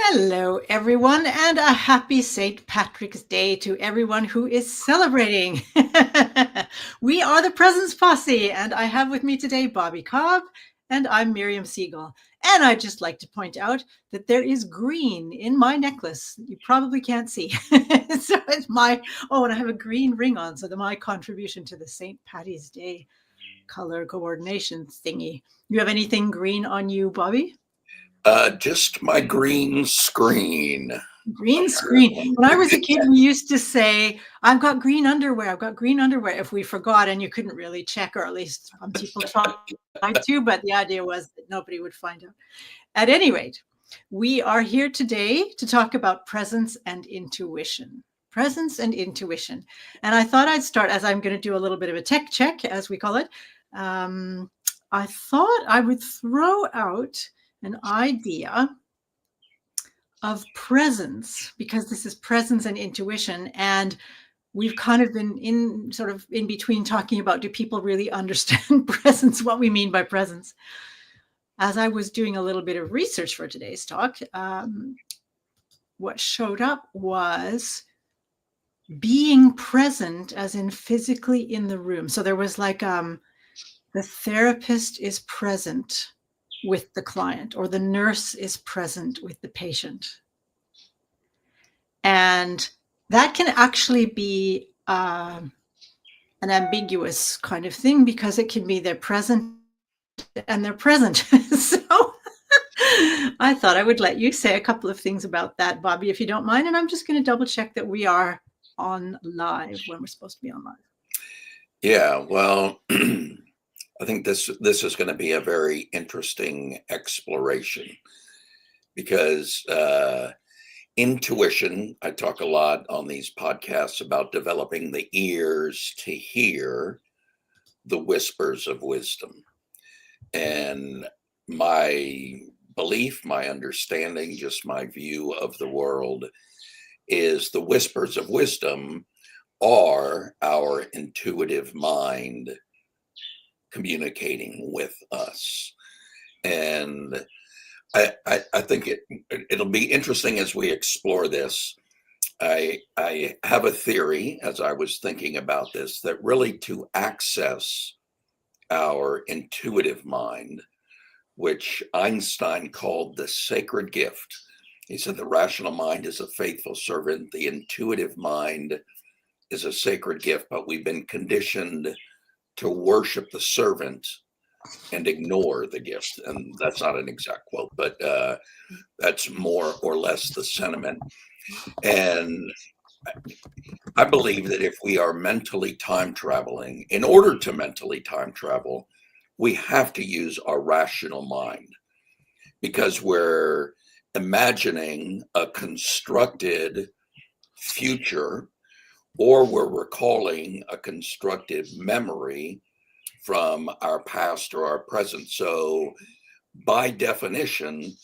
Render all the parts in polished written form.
Hello, everyone, and a happy St. Patrick's Day to everyone who is celebrating. We are the Presence Posse, and I have with me today Bobby Cobb, and I'm Miriam Siegel. And I'd just like to point out that there is green in my necklace. You probably can't see. So it's and I have a green ring on, so my contribution to the St. Patty's Day color coordination thingy. You have anything green on you, Bobby? Just my green screen. Green screen. When I was a kid, we used to say, I've got green underwear. I've got green underwear if we forgot, and you couldn't really check, or at least some people tried to, but the idea was that nobody would find out. At any rate, we are here today to talk about presence and intuition. Presence and intuition. And I thought I'd start, as I'm going to do a little bit of a tech check, as we call it. I thought I would throw out an idea of presence, because this is presence and intuition. And we've kind of been in between talking about, do people really understand presence, what we mean by presence? As I was doing a little bit of research for today's talk, what showed up was being present, as in physically in the room. So there was like, the therapist is present with the client, or the nurse is present with the patient. And that can actually be an ambiguous kind of thing, because it can be they're present and they're present. So I thought I would let you say a couple of things about that, Bobby, if you don't mind. And I'm just going to double check that we are on live when we're supposed to be on live. Yeah, well, I think this is going to be a very interesting exploration, because intuition, I talk a lot on these podcasts about developing the ears to hear the whispers of wisdom. And my belief, my understanding, just my view of the world is the whispers of wisdom are our intuitive mind communicating with us. And I think it'll be interesting as we explore this. I have a theory, as I was thinking about this, that really to access our intuitive mind, which Einstein called the sacred gift. He said the rational mind is a faithful servant. The intuitive mind is a sacred gift, but we've been conditioned to worship the servant and ignore the gift. And that's not an exact quote, but that's more or less the sentiment. And I believe that if we are mentally time traveling, in order to mentally time travel, we have to use our rational mind, because we're imagining a constructed future, or we're recalling a constructive memory from our past or our present. So by definition,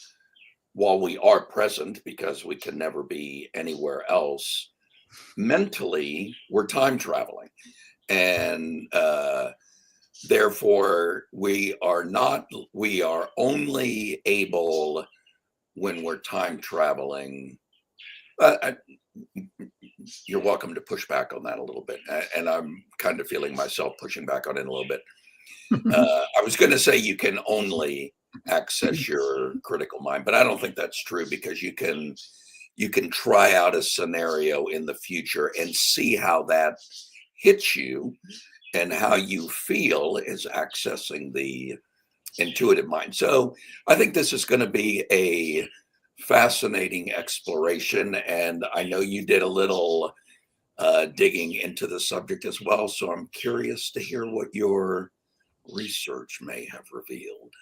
while we are present, because we can never be anywhere else, mentally we're time traveling. And therefore we are only able, when we're time traveling, you're welcome to push back on that a little bit. And I'm kind of feeling myself pushing back on it a little bit. I was going to say you can only access your critical mind, but I don't think that's true, because you can try out a scenario in the future and see how that hits you and how you feel is accessing the intuitive mind. So I think this is going to be a fascinating exploration, and I know you did a little digging into the subject as well, so I'm curious to hear what your research may have revealed.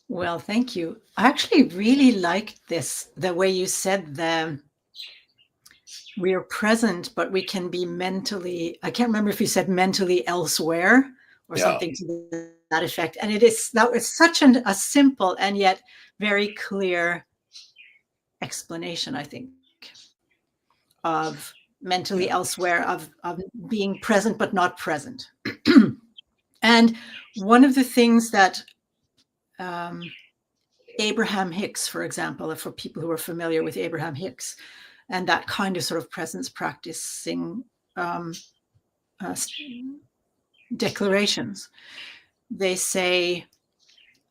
Well, thank you. I actually really liked the way you said we are present, but we can be mentally, I can't remember if you said mentally elsewhere or something to that effect. And that was such a simple and yet very clear explanation, I think, of mentally elsewhere, of being present but not present. And one of the things that Abraham Hicks, for example, for people who are familiar with Abraham Hicks and that kind of sort of presence practicing uh, declarations, they say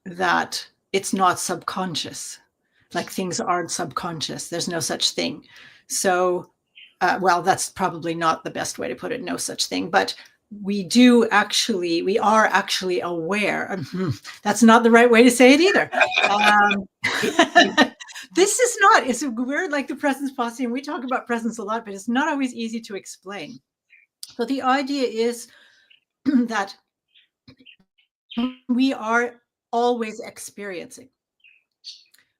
that it's not subconscious, like things aren't subconscious. There's no such thing. So, well, that's probably not the best way to put it, no such thing, but we are actually aware. That's not the right way to say it either. This is not, we're like the Presence Posse, and we talk about presence a lot, but it's not always easy to explain. So the idea is that we are always experiencing.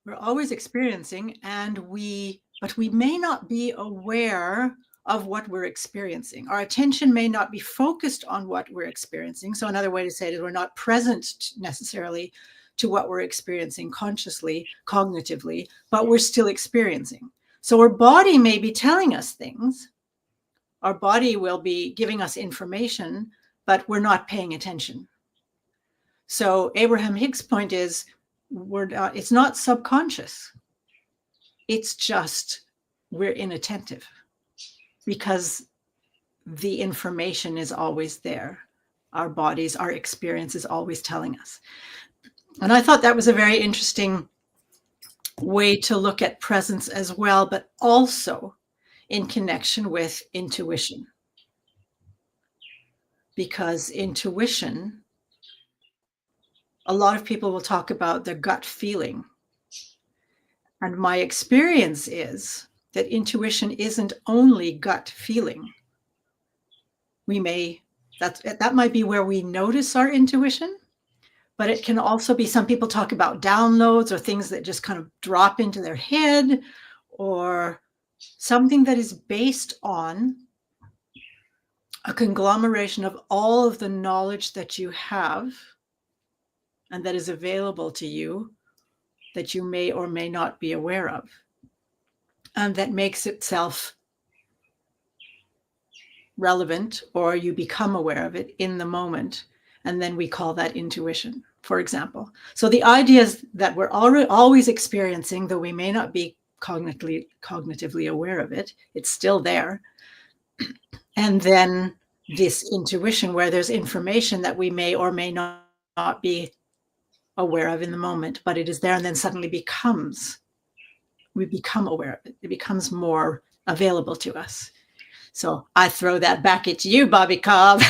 We're always experiencing, but we may not be aware of what we're experiencing. Our attention may not be focused on what we're experiencing. So another way to say it is we're not present necessarily to what we're experiencing consciously, cognitively, but we're still experiencing. So our body may be telling us things. Our body will be giving us information, but we're not paying attention. So Abraham Hicks' point is, it's not subconscious. It's just we're inattentive because the information is always there. Our bodies, our experience is always telling us. And I thought that was a very interesting way to look at presence as well, but also in connection with intuition. Because intuition, a lot of people will talk about their gut feeling. And my experience is that intuition isn't only gut feeling. That might be where we notice our intuition, but it can also be, some people talk about downloads or things that just kind of drop into their head, or something that is based on a conglomeration of all of the knowledge that you have and that is available to you that you may or may not be aware of, and that makes itself relevant, or you become aware of it in the moment. And then we call that intuition, for example. So the idea is that we're always experiencing, though we may not be cognitively aware of it, it's still there. And then this intuition, where there's information that we may or may not be aware of in the moment, but it is there, and then suddenly we become aware of it. It becomes more available to us. So I throw that back at you, Bobby Cobb.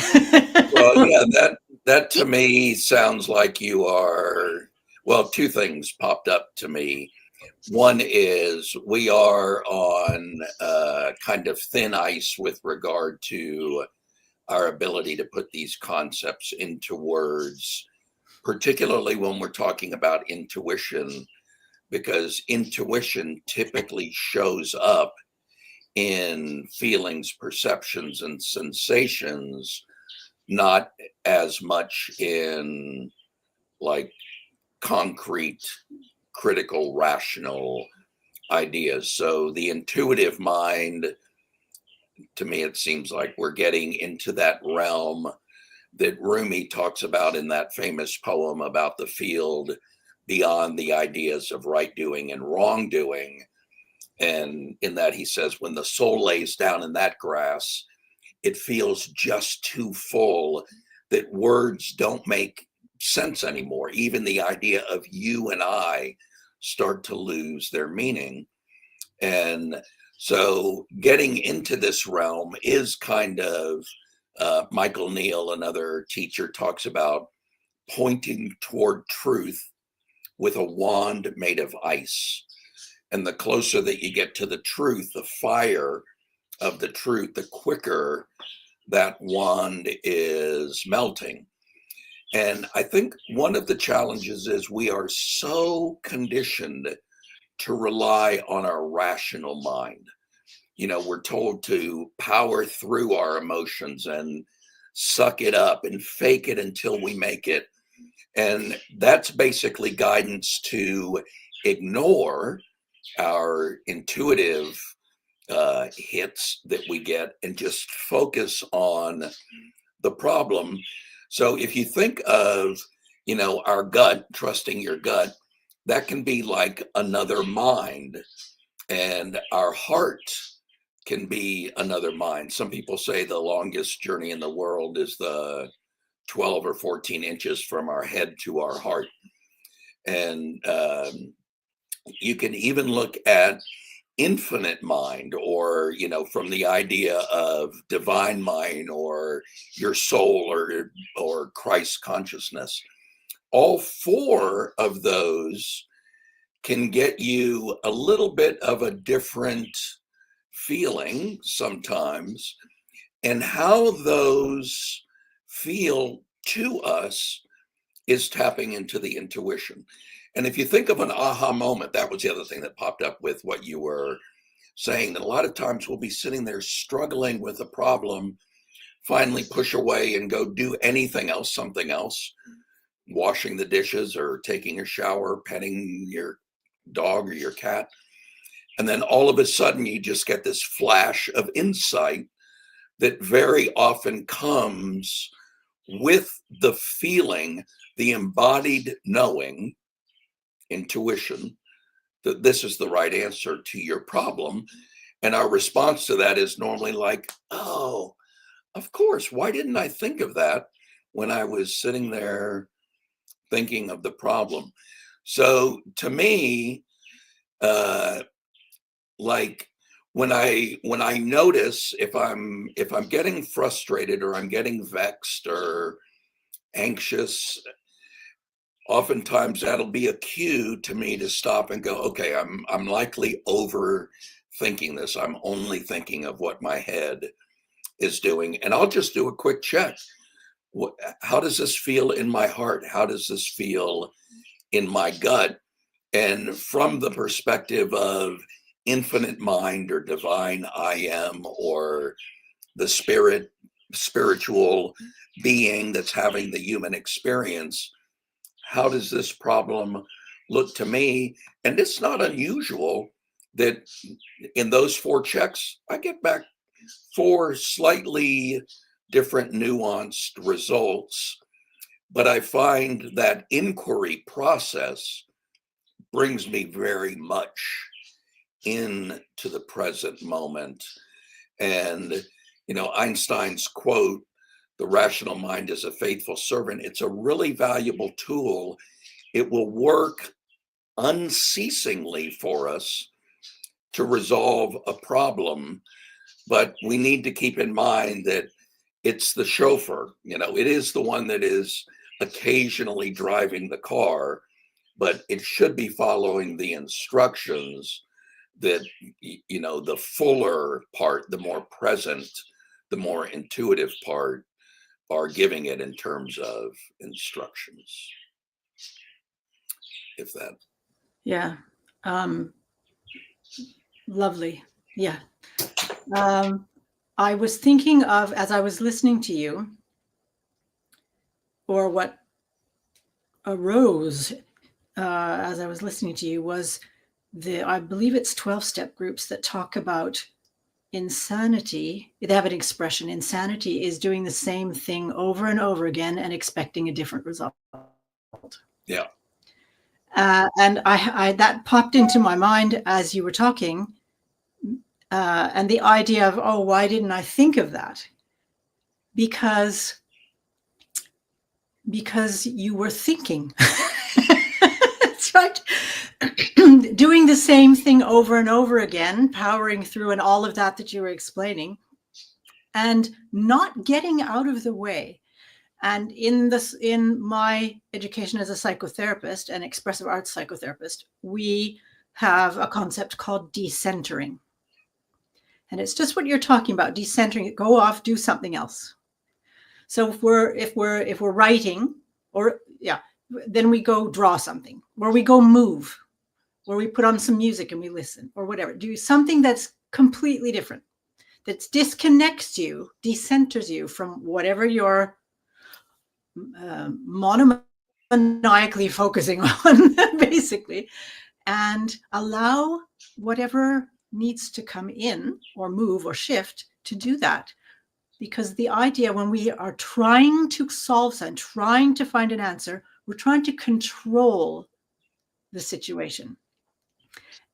Well, yeah, that to me sounds like you are, well, two things popped up to me. One is we are on kind of thin ice with regard to our ability to put these concepts into words, particularly when we're talking about intuition, because intuition typically shows up in feelings, perceptions, and sensations, not as much in like concrete, critical, rational ideas. So the intuitive mind, to me, it seems like we're getting into that realm that Rumi talks about in that famous poem about the field beyond the ideas of right doing and wrongdoing. And in that, he says, when the soul lays down in that grass, it feels just too full that words don't make sense anymore. Even the idea of you and I start to lose their meaning. And so getting into this realm is kind of, Michael Neal, another teacher, talks about pointing toward truth with a wand made of ice. And the closer that you get to the truth, the fire of the truth, the quicker that wand is melting. And I think one of the challenges is we are so conditioned to rely on our rational mind. You know, we're told to power through our emotions and suck it up and fake it until we make it. And that's basically guidance to ignore our intuitive hits that we get and just focus on the problem. So if you think of, our gut, trusting your gut, that can be like another mind, and our heart can be another mind. Some people say the longest journey in the world is the 12 or 14 inches from our head to our heart. And you can even look at infinite mind, or, from the idea of divine mind, or your soul, or Christ consciousness. All four of those can get you a little bit of a different feeling sometimes, and how those feel to us is tapping into the intuition. And if you think of an aha moment, that was the other thing that popped up with what you were saying, that a lot of times we'll be sitting there struggling with a problem, finally push away and go do anything else, something else, washing the dishes or taking a shower, petting your dog or your cat. And then all of a sudden you just get this flash of insight that very often comes with the feeling, the embodied knowing, intuition, that this is the right answer to your problem. And our response to that is normally like, oh, of course, why didn't I think of that when I was sitting there thinking of the problem? So to me, like when I notice if I'm getting frustrated, or I'm getting vexed or anxious, oftentimes that'll be a cue to me to stop and go, okay, I'm likely overthinking this. I'm only thinking of what my head is doing, and I'll just do a quick check. How does this feel in my heart? How does this feel in my gut? And from the perspective of infinite mind, or divine I am, or the spiritual being that's having the human experience, how does this problem look to me? And it's not unusual that in those four checks, I get back four slightly different nuanced results. But I find that inquiry process brings me very much into the present moment. And, Einstein's quote, "The rational mind is a faithful servant," it's a really valuable tool. It will work unceasingly for us to resolve a problem, but we need to keep in mind that it's the chauffeur, it is the one that is occasionally driving the car, but it should be following the instructions that, the fuller part, the more present, the more intuitive part are giving it in terms of instructions. If that. Yeah. Um, Lovely. Yeah. I was thinking of, as I was listening to you, or what arose as I was listening to you, was I believe it's 12-step groups that talk about insanity. They have an expression: insanity is doing the same thing over and over again and expecting a different result. Yeah. And I that popped into my mind as you were talking, and the idea of, oh, why didn't I think of that? Because you were thinking. That's right. Doing the same thing over and over again, powering through, and all of that you were explaining, and not getting out of the way. And in my education as a psychotherapist and expressive arts psychotherapist, we have a concept called decentering. And it's just what you're talking about: decentering. Go off, do something else. So if we're writing, or then we go draw something, or we go move, or we put on some music and we listen, or whatever. Do something that's completely different, that disconnects you, decenters you from whatever you're monomaniacally focusing on, basically, and allow whatever needs to come in or move or shift to do that. Because the idea, when we are trying to solve something, trying to find an answer, we're trying to control the situation.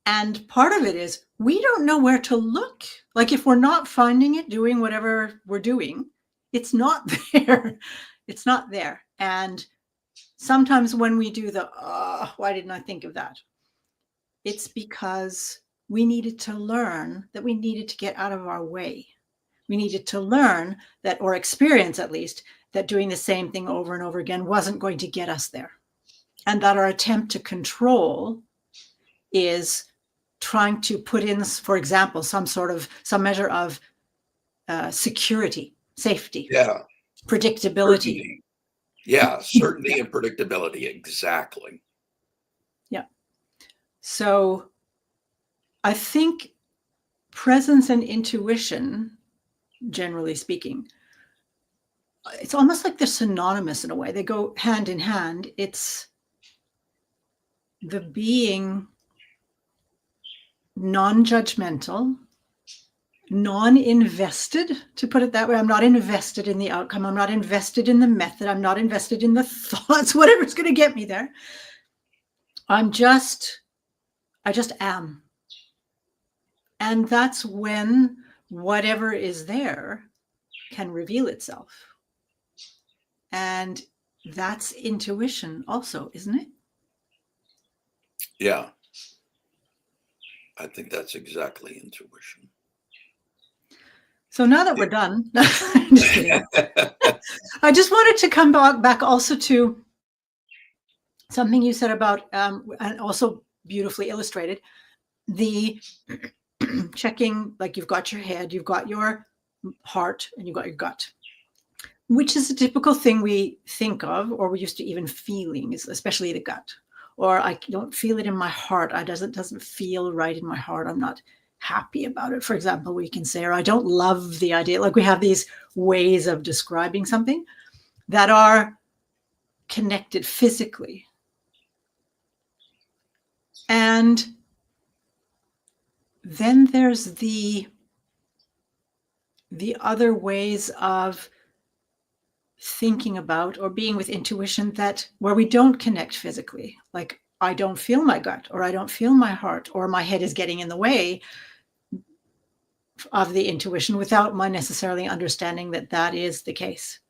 And part of it is we don't know where to look. Like if we're not finding it, doing whatever we're doing, it's not there. It's not there. And sometimes when we do the, why didn't I think of that? It's because we needed to learn that we needed to get out of our way. We needed to learn that, or experience at least, that doing the same thing over and over again wasn't going to get us there. And that our attempt to control is trying to put in, for example, some measure of security, safety, Yeah. predictability. Certainty. Yeah. Certainty and predictability. Exactly. Yeah. So I think presence and intuition, generally speaking, it's almost like they're synonymous in a way. They go hand in hand. It's the being non-judgmental, non-invested, to put it that way. I'm not invested in the outcome. I'm not invested in the method. I'm not invested in the thoughts, whatever's going to get me there. I just am. And that's when whatever is there can reveal itself. And that's intuition also, isn't it? Yeah. I think that's exactly intuition. So now that we're done, I'm just kidding. I just wanted to come back also to something you said about, and also beautifully illustrated, the checking, like you've got your head, you've got your heart, and you've got your gut, which is a typical thing we think of, or we're used to even feeling, especially the gut. Or I don't feel it in my heart. It doesn't feel right in my heart. I'm not happy about it, for example, we can say, or I don't love the idea. Like we have these ways of describing something that are connected physically. And then there's the other ways of thinking about or being with intuition that where we don't connect physically, like I don't feel my gut, or I don't feel my heart, or my head is getting in the way of the intuition without my necessarily understanding that that is the case.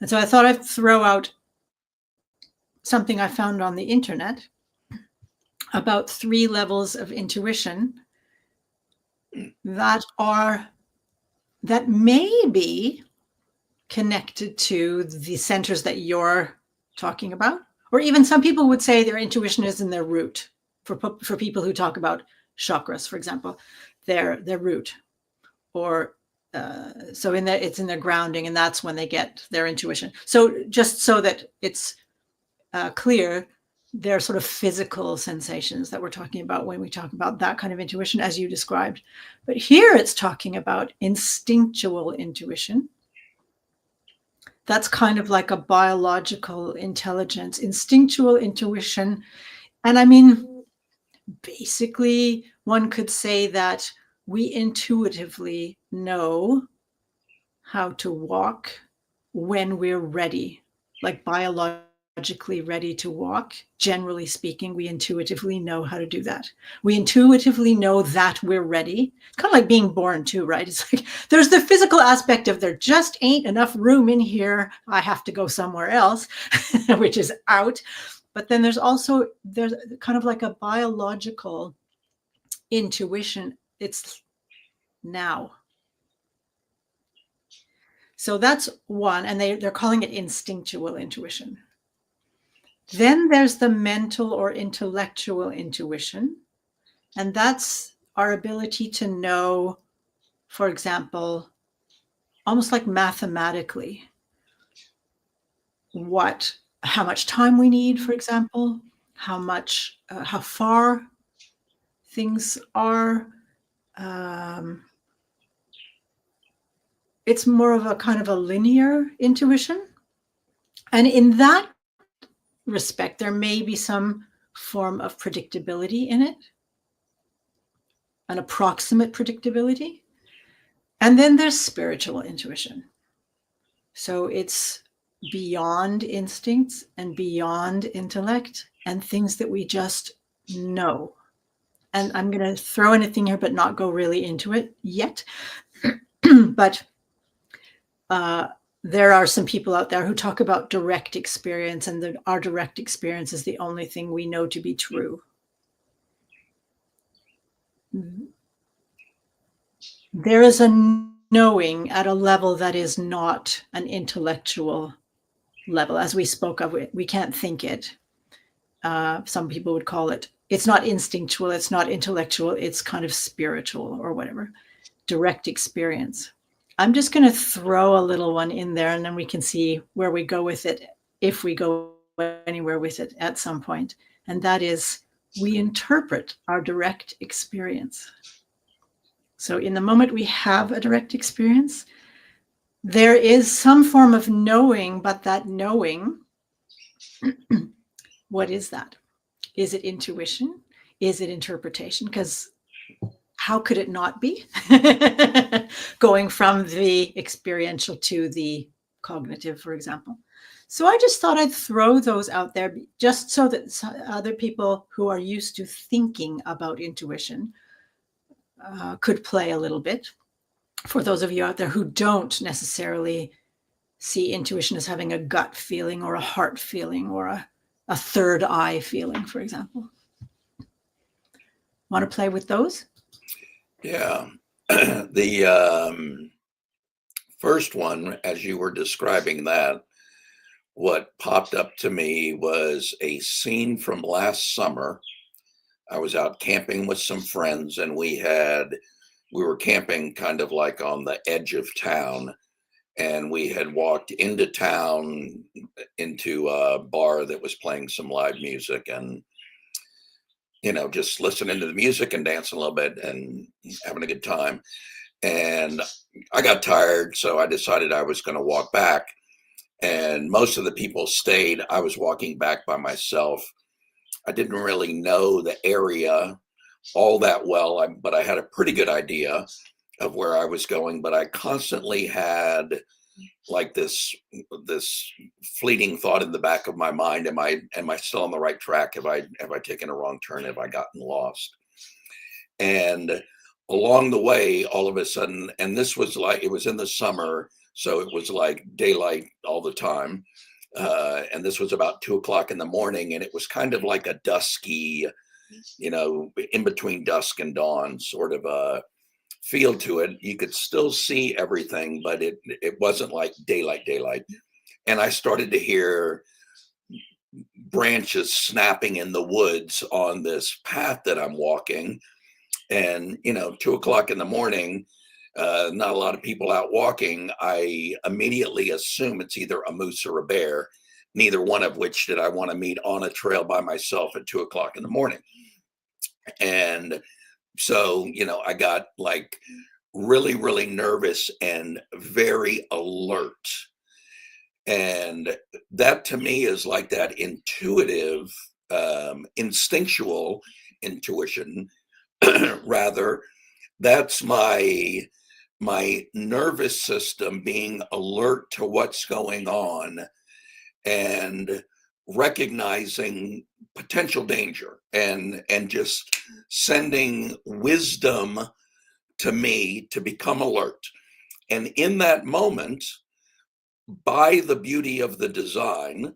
And so I thought I'd throw out something I found on the internet about 3 levels of intuition that may be connected to the centers that you're talking about. Or even some people would say their intuition is in their root. For people who talk about chakras, for example, their root, or so it's in their grounding, and that's when they get their intuition. So just so that it's clear, they're sort of physical sensations that we're talking about when we talk about that kind of intuition, as you described. But here it's talking about instinctual intuition. That's kind of like a biological intelligence, instinctual intuition. And I mean, basically, one could say that we intuitively know how to walk when we're ready, like biologically ready to walk. Generally speaking, we intuitively know how to do that. We intuitively know that we're ready. It's kind of like being born too, right? It's like there's the physical aspect of there just ain't enough room in here. I have to go somewhere else, which is out. But then there's kind of like a biological intuition. It's now. So that's one, and they're calling it instinctual intuition. Then there's the mental or intellectual intuition, and that's our ability to know, for example, almost like mathematically, how much time we need, for example, how far things are. It's more of a kind of a linear intuition. And in that respect, there may be some form of predictability in it, an approximate predictability. And then there's spiritual intuition. So it's beyond instincts and beyond intellect, and things that we just know. And I'm going to throw in a thing here, but not go really into it yet. But there are some people out there who talk about direct experience, and that our direct experience is the only thing we know to be true. There is a knowing at a level that is not an intellectual level, as we spoke of. We can't think it. Some people would call it, it's not instinctual, it's not intellectual, it's kind of spiritual or whatever. Direct experience. I'm just going to throw a little one in there, and then we can see where we go with it, if we go anywhere with it at some point. And that is, we interpret our direct experience. So in the moment we have a direct experience, there is some form of knowing, but that knowing, what is that? Is it intuition? Is it interpretation? Because how could it not be? Going from the experiential to the cognitive, for example. So I just thought I'd throw those out there just so that other people who are used to thinking about intuition could play a little bit. For those of you out there who don't necessarily see intuition as having a gut feeling or a heart feeling or a third eye feeling, for example. Want to play with those? Yeah. The first one, as you were describing that, what popped up to me was a scene from last summer. I was out camping with some friends, and we were camping kind of like on the edge of town, and we had walked into town into a bar that was playing some live music, and just listening to the music and dancing a little bit and having a good time. And I got tired, so I decided I was going to walk back. And most of the people stayed. I was walking back by myself. I didn't really know the area all that well, but I had a pretty good idea of where I was going. But I constantly had like this fleeting thought in the back of my mind: am I still on the right track? Have I taken a wrong turn? Have I gotten lost? And along the way, all of a sudden, and this was like, it was in the summer, so it was like daylight all the time. And this was about 2 o'clock in the morning, and it was kind of like a dusky, in between dusk and dawn sort of a feel to it. You could still see everything, but it wasn't like daylight. And I started to hear branches snapping in the woods on this path that I'm walking. And 2 o'clock in the morning, not a lot of people out walking. I immediately assume it's either a moose or a bear, neither one of which did I want to meet on a trail by myself at 2 o'clock in the morning. And so, I got like really, really nervous and very alert. And that to me is like that intuitive, instinctual intuition. Rather, that's my nervous system being alert to what's going on and recognizing potential danger, and just sending wisdom to me to become alert. And in that moment, by the beauty of the design,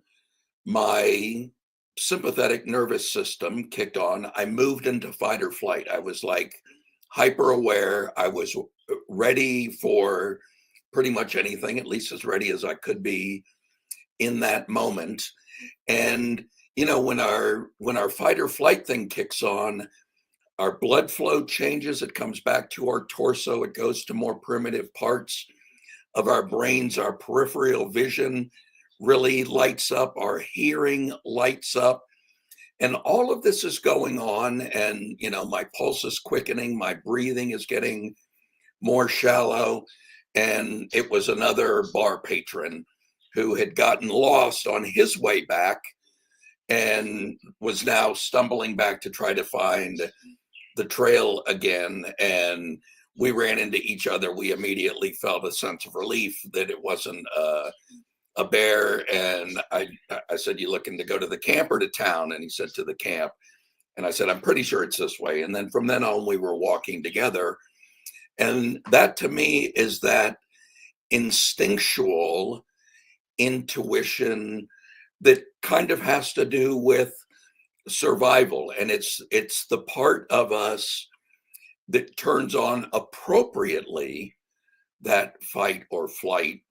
my sympathetic nervous system kicked on. I moved into fight or flight. I was like hyper aware. I was ready for pretty much anything, at least as ready as I could be in that moment. And when our fight or flight thing kicks on, our blood flow changes. It comes back to our torso. It goes to more primitive parts of our brains. Our peripheral vision really lights up, our hearing lights up, and all of this is going on. And my pulse is quickening, my breathing is getting more shallow. And it was another bar patron who had gotten lost on his way back and was now stumbling back to try to find the trail again. And we ran into each other. We immediately felt a sense of relief that it wasn't a bear, and I said, "You looking to go to the camp or to town?" And he said, "To the camp." And I said, "I'm pretty sure it's this way." And then from then on, we were walking together. And that to me is that instinctual intuition that kind of has to do with survival. And it's the part of us that turns on appropriately that fight or flight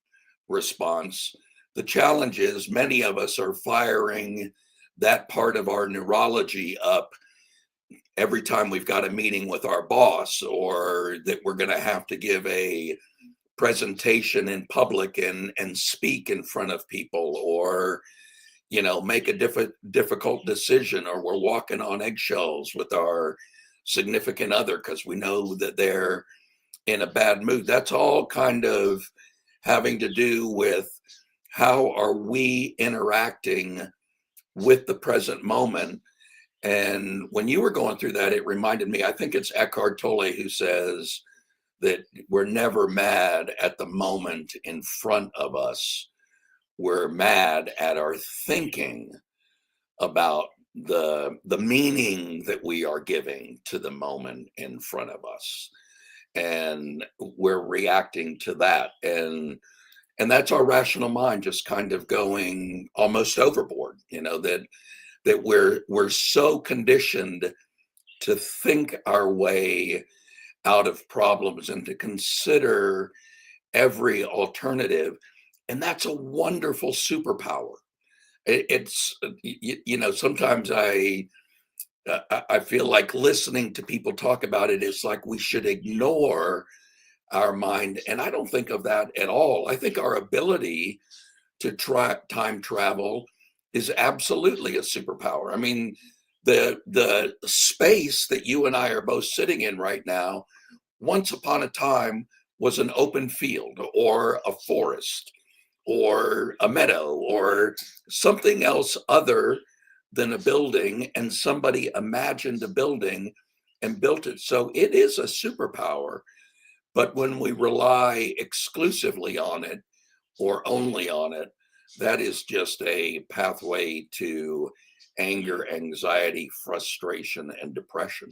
response. The challenge is many of us are firing that part of our neurology up every time we've got a meeting with our boss, or that we're going to have to give a presentation in public and speak in front of people, or make a difficult decision, or we're walking on eggshells with our significant other because we know that they're in a bad mood. That's all kind of having to do with how are we interacting with the present moment. And when you were going through that, it reminded me, I think it's Eckhart Tolle who says that we're never mad at the moment in front of us. We're mad at our thinking about the meaning that we are giving to the moment in front of us. And we're reacting to that. And that's our rational mind just kind of going almost overboard, that we're so conditioned to think our way out of problems and to consider every alternative. And that's a wonderful superpower. It's sometimes I feel like listening to people talk about it is like we should ignore our mind, and I don't think of that at all. I think our ability to time travel is absolutely a superpower. I mean, the space that you and I are both sitting in right now, once upon a time was an open field or a forest or a meadow or something else other than a building, and somebody imagined a building and built it. So it is a superpower. But when we rely exclusively on it or only on it, that is just a pathway to anger, anxiety, frustration, and depression.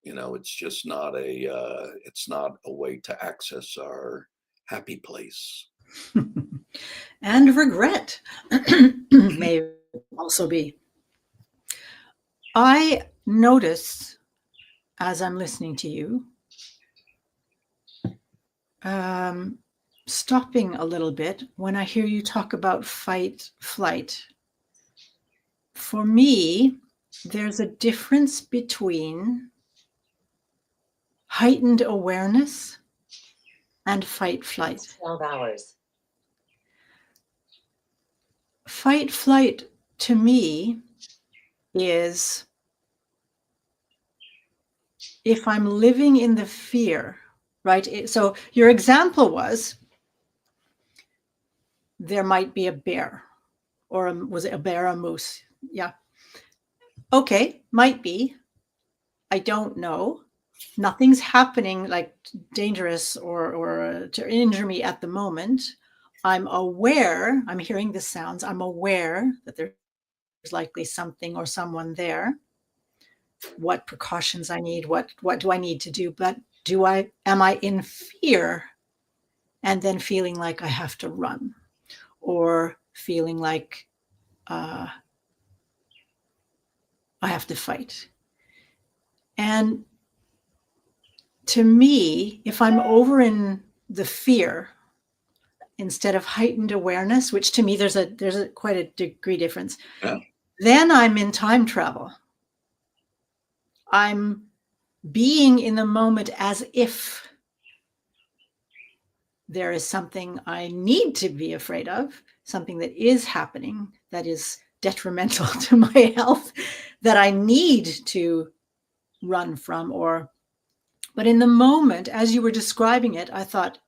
It's just not a way to access our happy place. And regret may also be. I notice as I'm listening to you, stopping a little bit when I hear you talk about fight, flight. For me, there's a difference between heightened awareness and fight, flight. 12 hours. Fight, flight to me is if I'm living in the fear, right? So your example was there might be a bear, or was it a bear, a moose? Yeah. Okay, might be. I don't know. Nothing's happening like dangerous or to injure me at the moment. I'm aware, I'm hearing the sounds. I'm aware that there's likely something or someone there. What precautions I need, what do I need to do? But am I in fear and then feeling like I have to run, or feeling like I have to fight? And to me, if I'm over in the fear instead of heightened awareness, which to me there's a quite a degree difference, Yeah. then I'm in time travel. I'm being in the moment as if there is something I need to be afraid of, something that is happening that is detrimental to my health, that I need to run from. But in the moment, as you were describing it, I thought,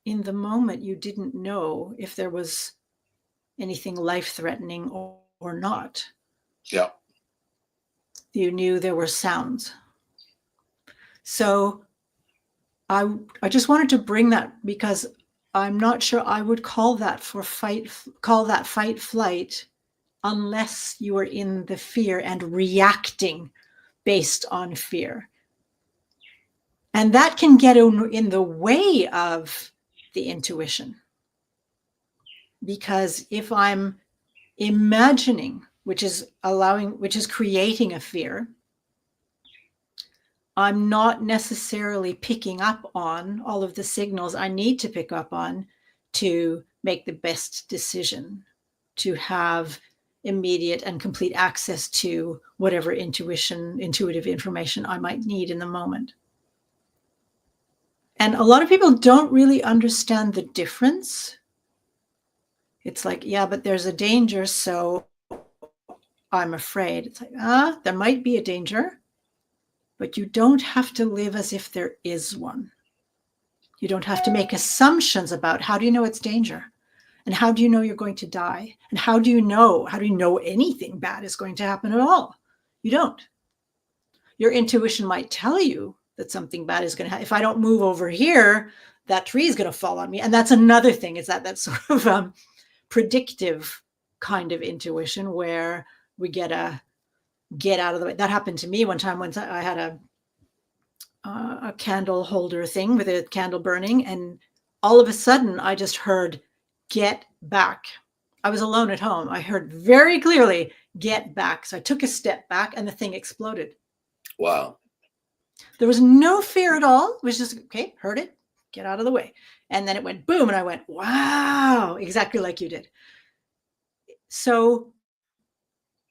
in the moment, you didn't know if there was anything life-threatening or not. Yeah. You knew there were sounds. So I just wanted to bring that because I'm not sure I would call that fight flight unless you are in the fear and reacting based on fear. And that can get in the way of the intuition. Because if I'm imagining, which is creating a fear, I'm not necessarily picking up on all of the signals I need to pick up on to make the best decision, to have immediate and complete access to whatever intuitive information I might need in the moment. And a lot of people don't really understand the difference. It's like, yeah, but there's a danger, so I'm afraid. It's like, there might be a danger, but you don't have to live as if there is one. You don't have to make assumptions about how do you know it's danger? And how do you know you're going to die? And how do you know anything bad is going to happen at all? You don't. Your intuition might tell you that something bad is going to happen. If I don't move over here, that tree is going to fall on me. And that's another thing, is that sort of predictive kind of intuition where we get out of the way. That happened to me one time when I had a candle holder thing with a candle burning, and all of a sudden I just heard, "Get back." I was alone at home. I heard very clearly, "Get back." So I took a step back and the thing exploded. Wow. There was no fear at all. It was just, okay, heard it, get out of the way. And then it went boom, and I went, wow, exactly like you did. So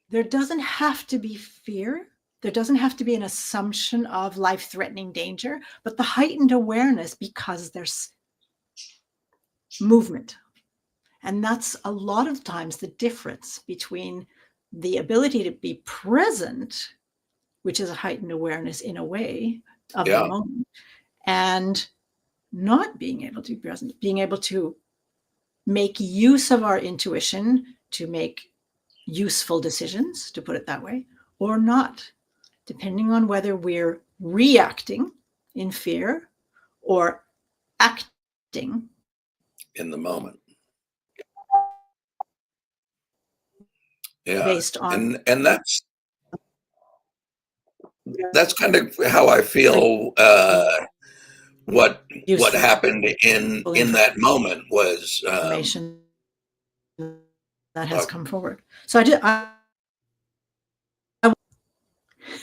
there doesn't have to be fear. There doesn't have to be an assumption of life-threatening danger, but the heightened awareness because there's movement. And that's a lot of times the difference between the ability to be present, which is a heightened awareness in a way of the Yeah. moment, and not being able to be present, being able to make use of our intuition to make useful decisions, to put it that way, or not, depending on whether we're reacting in fear or acting In the moment. Yeah. based on And that's kind of how I feel what useful happened in that moment was information that has come forward. So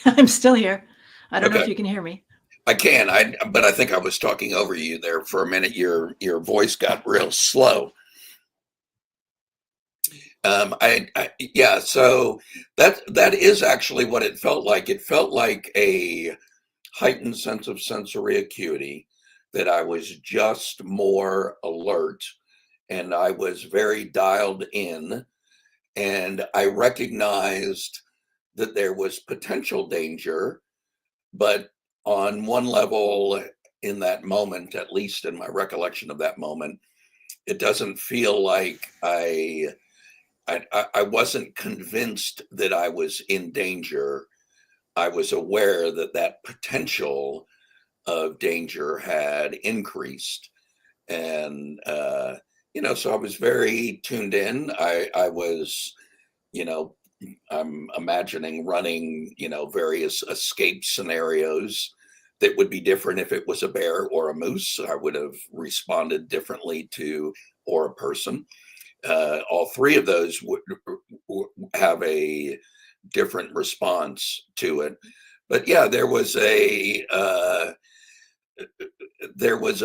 I'm still here. I don't know if okay. you can hear me. I can. But I think I was talking over you there for a minute. Your voice got real slow. Yeah. So that is actually what it felt like. It felt like a heightened sense of sensory acuity, that I was just more alert and I was very dialed in, and I recognized that there was potential danger, but on one level, in that moment, at least in my recollection of that moment, it doesn't feel like I wasn't convinced that I was in danger. I was aware that that potential of danger had increased, and so I was very tuned in. I was, you know, I'm imagining running, various escape scenarios that would be different if it was a bear or a moose. I would have responded differently to, or a person. All three of those would have a different response to it. But yeah, there was a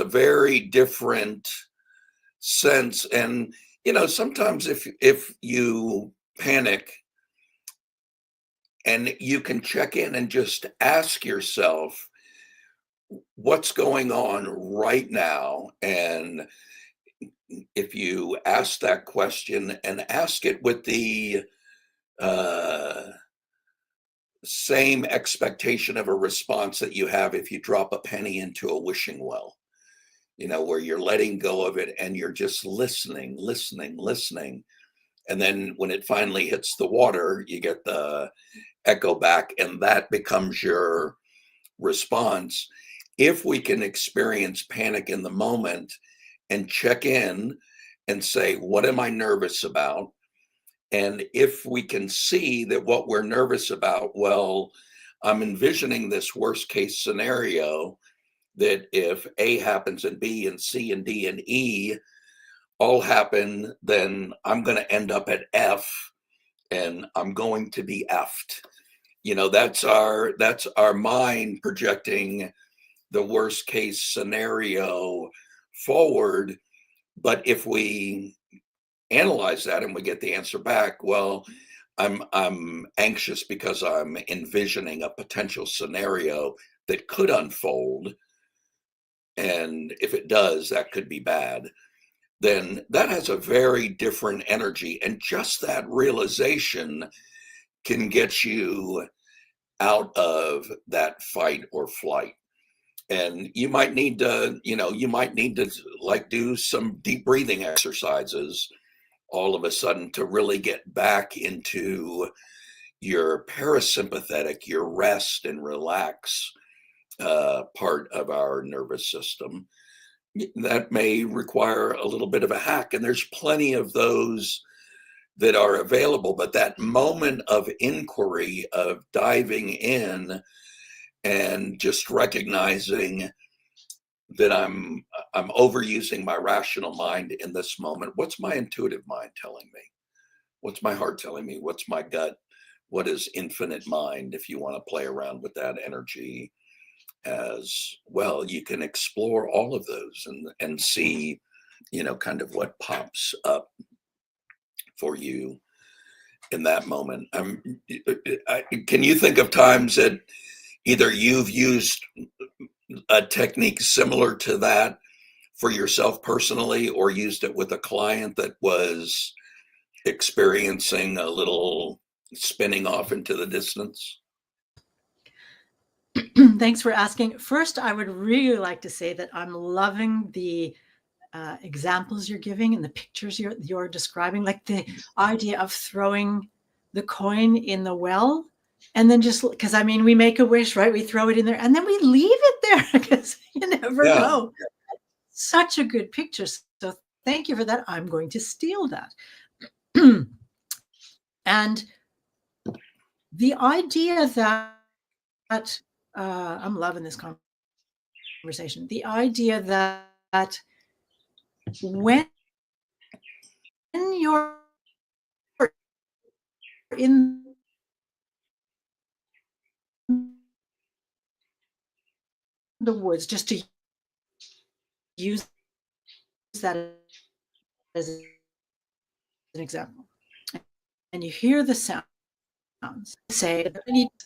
very different sense. And sometimes if you panic, and you can check in and just ask yourself what's going on right now, and if you ask that question and ask it with the uh, same expectation of a response that you have if you drop a penny into a wishing well, where you're letting go of it and you're just listening, listening, listening. And then when it finally hits the water, you get the echo back, and that becomes your response. If we can experience panic in the moment and check in and say, what am I nervous about? And if we can see that what we're nervous about, well, I'm envisioning this worst case scenario that if A happens and B and C and D and E all happen, then I'm going to end up at F and I'm going to be effed. That's our mind projecting the worst case scenario forward. But if we analyze that and we get the answer back, well, I'm anxious because I'm envisioning a potential scenario that could unfold, and if it does, that could be bad. Then that has a very different energy, and just that realization can get you out of that fight or flight. And you might need to like do some deep breathing exercises all of a sudden to really get back into your parasympathetic, your rest and relax part of our nervous system. That may require a little bit of a hack, and there's plenty of those that are available. But that moment of inquiry, of diving in and just recognizing that I'm overusing my rational mind in this moment. What's my intuitive mind telling me? What's my heart telling me? What's my gut? What is infinite mind? If you want to play around with that energy as well, you can explore all of those and see, kind of what pops up for you in that moment. Can you think of times that either you've used a technique similar to that for yourself personally, or used it with a client that was experiencing a little spinning off into the distance? Thanks for asking. First, I would really like to say that I'm loving the examples you're giving and the pictures you're describing, like the idea of throwing the coin in the well, and then just because we make a wish, right? We throw it in there and then we leave it there because you never Yeah. know. Such a good picture. So thank you for that. I'm going to steal that. And the idea that I'm loving this conversation. The idea that when you're in the woods, just to use that as an example, and you hear the sounds, say,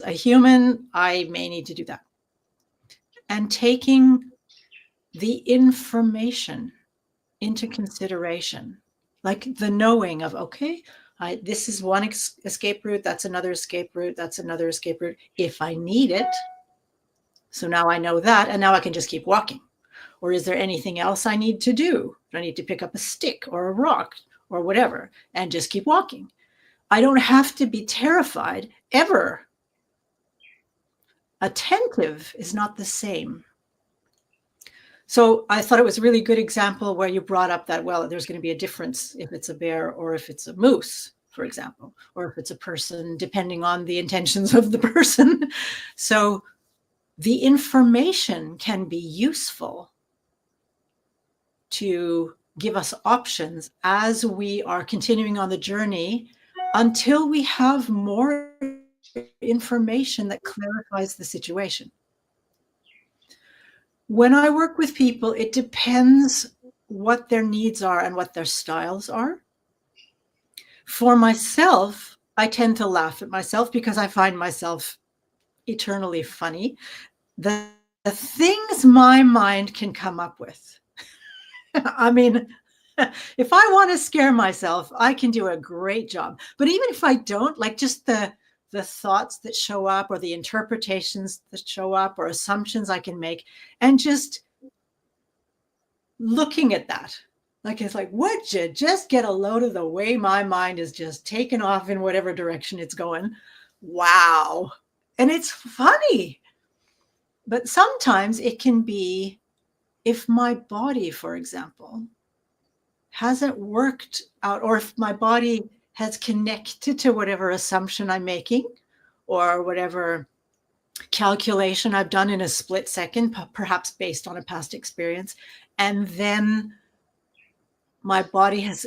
a human, I may need to do that. And taking the information into consideration, like the knowing of, okay, this is one escape route, that's another escape route, that's another escape route, if I need it. So now I know that, and now I can just keep walking. Or is there anything else I need to do? Do I need to pick up a stick or a rock or whatever and just keep walking? I don't have to be terrified ever. Attentive is not the same. So I thought it was a really good example where you brought up that, well, there's going to be a difference if it's a bear or if it's a moose, for example, or if it's a person, depending on the intentions of the person. So the information can be useful to give us options as we are continuing on the journey until we have more information that clarifies the situation. When I work with people, it depends what their needs are and what their styles are. For myself, I tend to laugh at myself because I find myself eternally funny. The things my mind can come up with. I mean, if I want to scare myself, I can do a great job. But even if I don't, like just the thoughts that show up or the interpretations that show up or assumptions I can make, and just looking at that, like, it's like, would you just get a load of the way my mind is just taken off in whatever direction it's going? Wow. And it's funny. But sometimes it can be, if my body, for example, hasn't worked out, or if my body has connected to whatever assumption I'm making or whatever calculation I've done in a split second, perhaps based on a past experience, and then my body has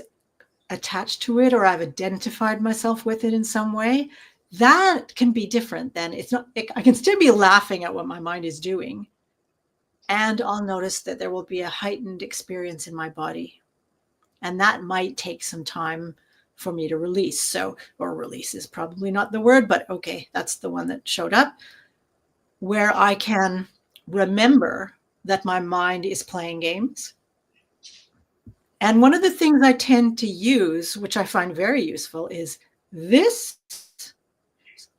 attached to it, or I've identified myself with it in some way, that can be different. Then it's not, I can still be laughing at what my mind is doing, and I'll notice that there will be a heightened experience in my body. And that might take some time for me to release. So, or release is probably not the word, but okay, that's the one that showed up, where I can remember that my mind is playing games. And one of the things I tend to use, which I find very useful, is this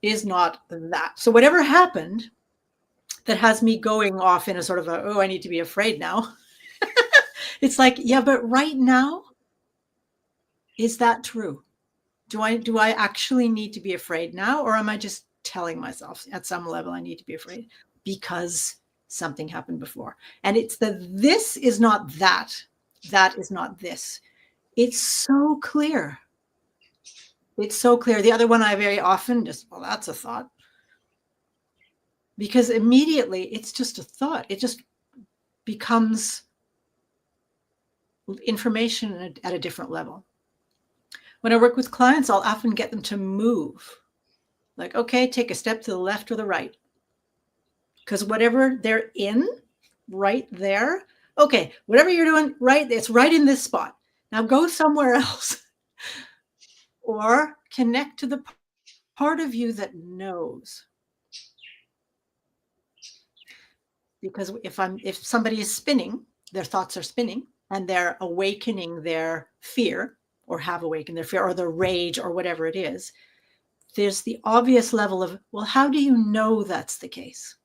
is not that. So whatever happened that has me going off in a sort of a, oh, I need to be afraid now. It's like, yeah, but right now, is that true? Do I actually need to be afraid now? Or am I just telling myself at some level I need to be afraid because something happened before? And it's this is not that. That is not this. It's so clear. It's so clear. The other one I very often just, well, that's a thought. Because immediately it's just a thought. It just becomes information at a different level. When I work with clients, I'll often get them to move. Like, okay, take a step to the left or the right. Because whatever they're in right there, okay, whatever you're doing, right, it's right in this spot. Now go somewhere else. Or connect to the part of you that knows. Because if somebody is spinning, their thoughts are spinning, and they're awakening their fear, or have awakened their fear, or their rage, or whatever it is, there's the obvious level of, well, how do you know that's the case?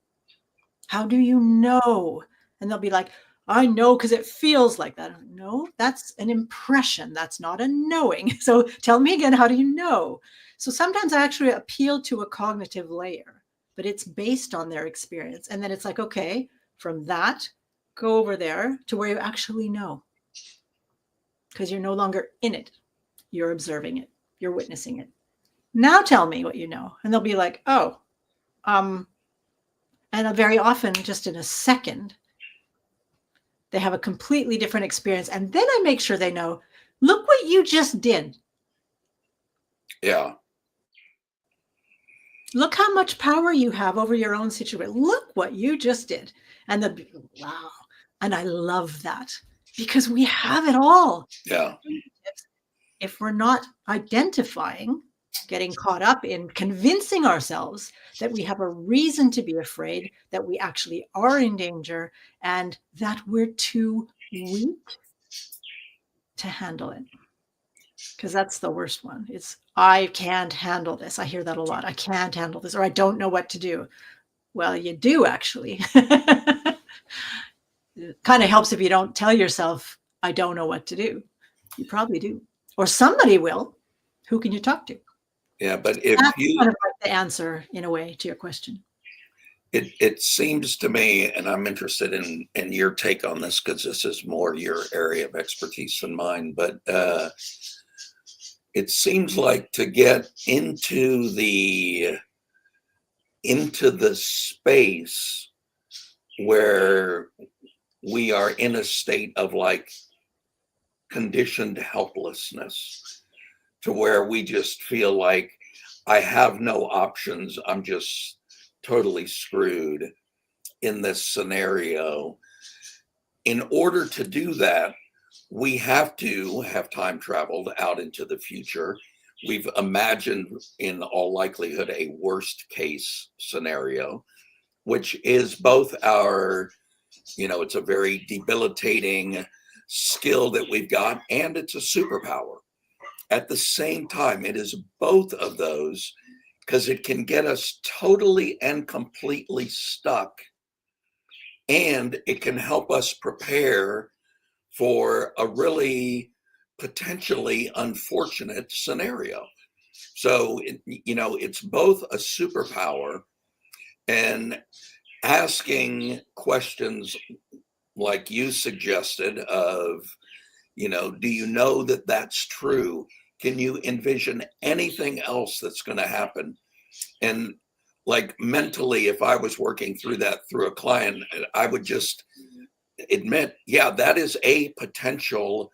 How do you know? And they'll be like, I know because it feels like that. No, that's an impression. That's not a knowing. So tell me again, how do you know? So sometimes I actually appeal to a cognitive layer, but it's based on their experience. And then it's like, okay, from that, go over there to where you actually know. Because you're no longer in it. You're observing it. You're witnessing it. Now tell me what you know. And they'll be like, oh, and very often, just in a second, they have a completely different experience. And then I make sure they know, look what you just did. Yeah. Look how much power you have over your own situation. Look what you just did. And the wow. And I love that because we have it all. Yeah. If we're not identifying, getting caught up in convincing ourselves that we have a reason to be afraid, that we actually are in danger, and that we're too weak to handle it. Because that's the worst one. It's, I can't handle this. I hear that a lot. I can't handle this, or I don't know what to do. Well, you do actually. It kind of helps if you don't tell yourself, I don't know what to do. You probably do. Or somebody will. Who can you talk to? Yeah. But if That's you, kind of like the answer, in a way, to your question. it seems to me, and I'm interested in your take on this because this is more your area of expertise than mine, but it seems like to get into the space where we are in a state of like conditioned helplessness, to where we just feel like I have no options, I'm just totally screwed in this scenario. In order to do that, we have to have time traveled out into the future. We've imagined, in all likelihood, a worst case scenario, which is both our, it's a very debilitating skill that we've got, and it's a superpower. At the same time, it is both of those because it can get us totally and completely stuck, and it can help us prepare for a really potentially unfortunate scenario. So, it's both a superpower, and asking questions like you suggested of, Do you know that that's true? Can you envision anything else that's going to happen? And like mentally, if I was working through that through a client, I would just admit, yeah, that is a potential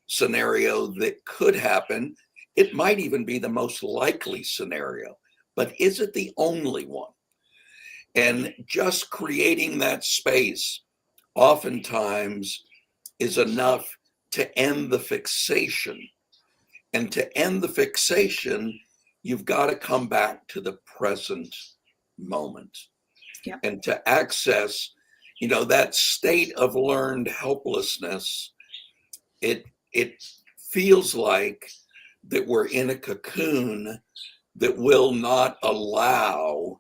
scenario that could happen. It might even be the most likely scenario, but is it the only one? And just creating that space oftentimes is enough to end the fixation. And to end the fixation, you've got to come back to the present moment. Yeah. And to access, that state of learned helplessness. It feels like that we're in a cocoon that will not allow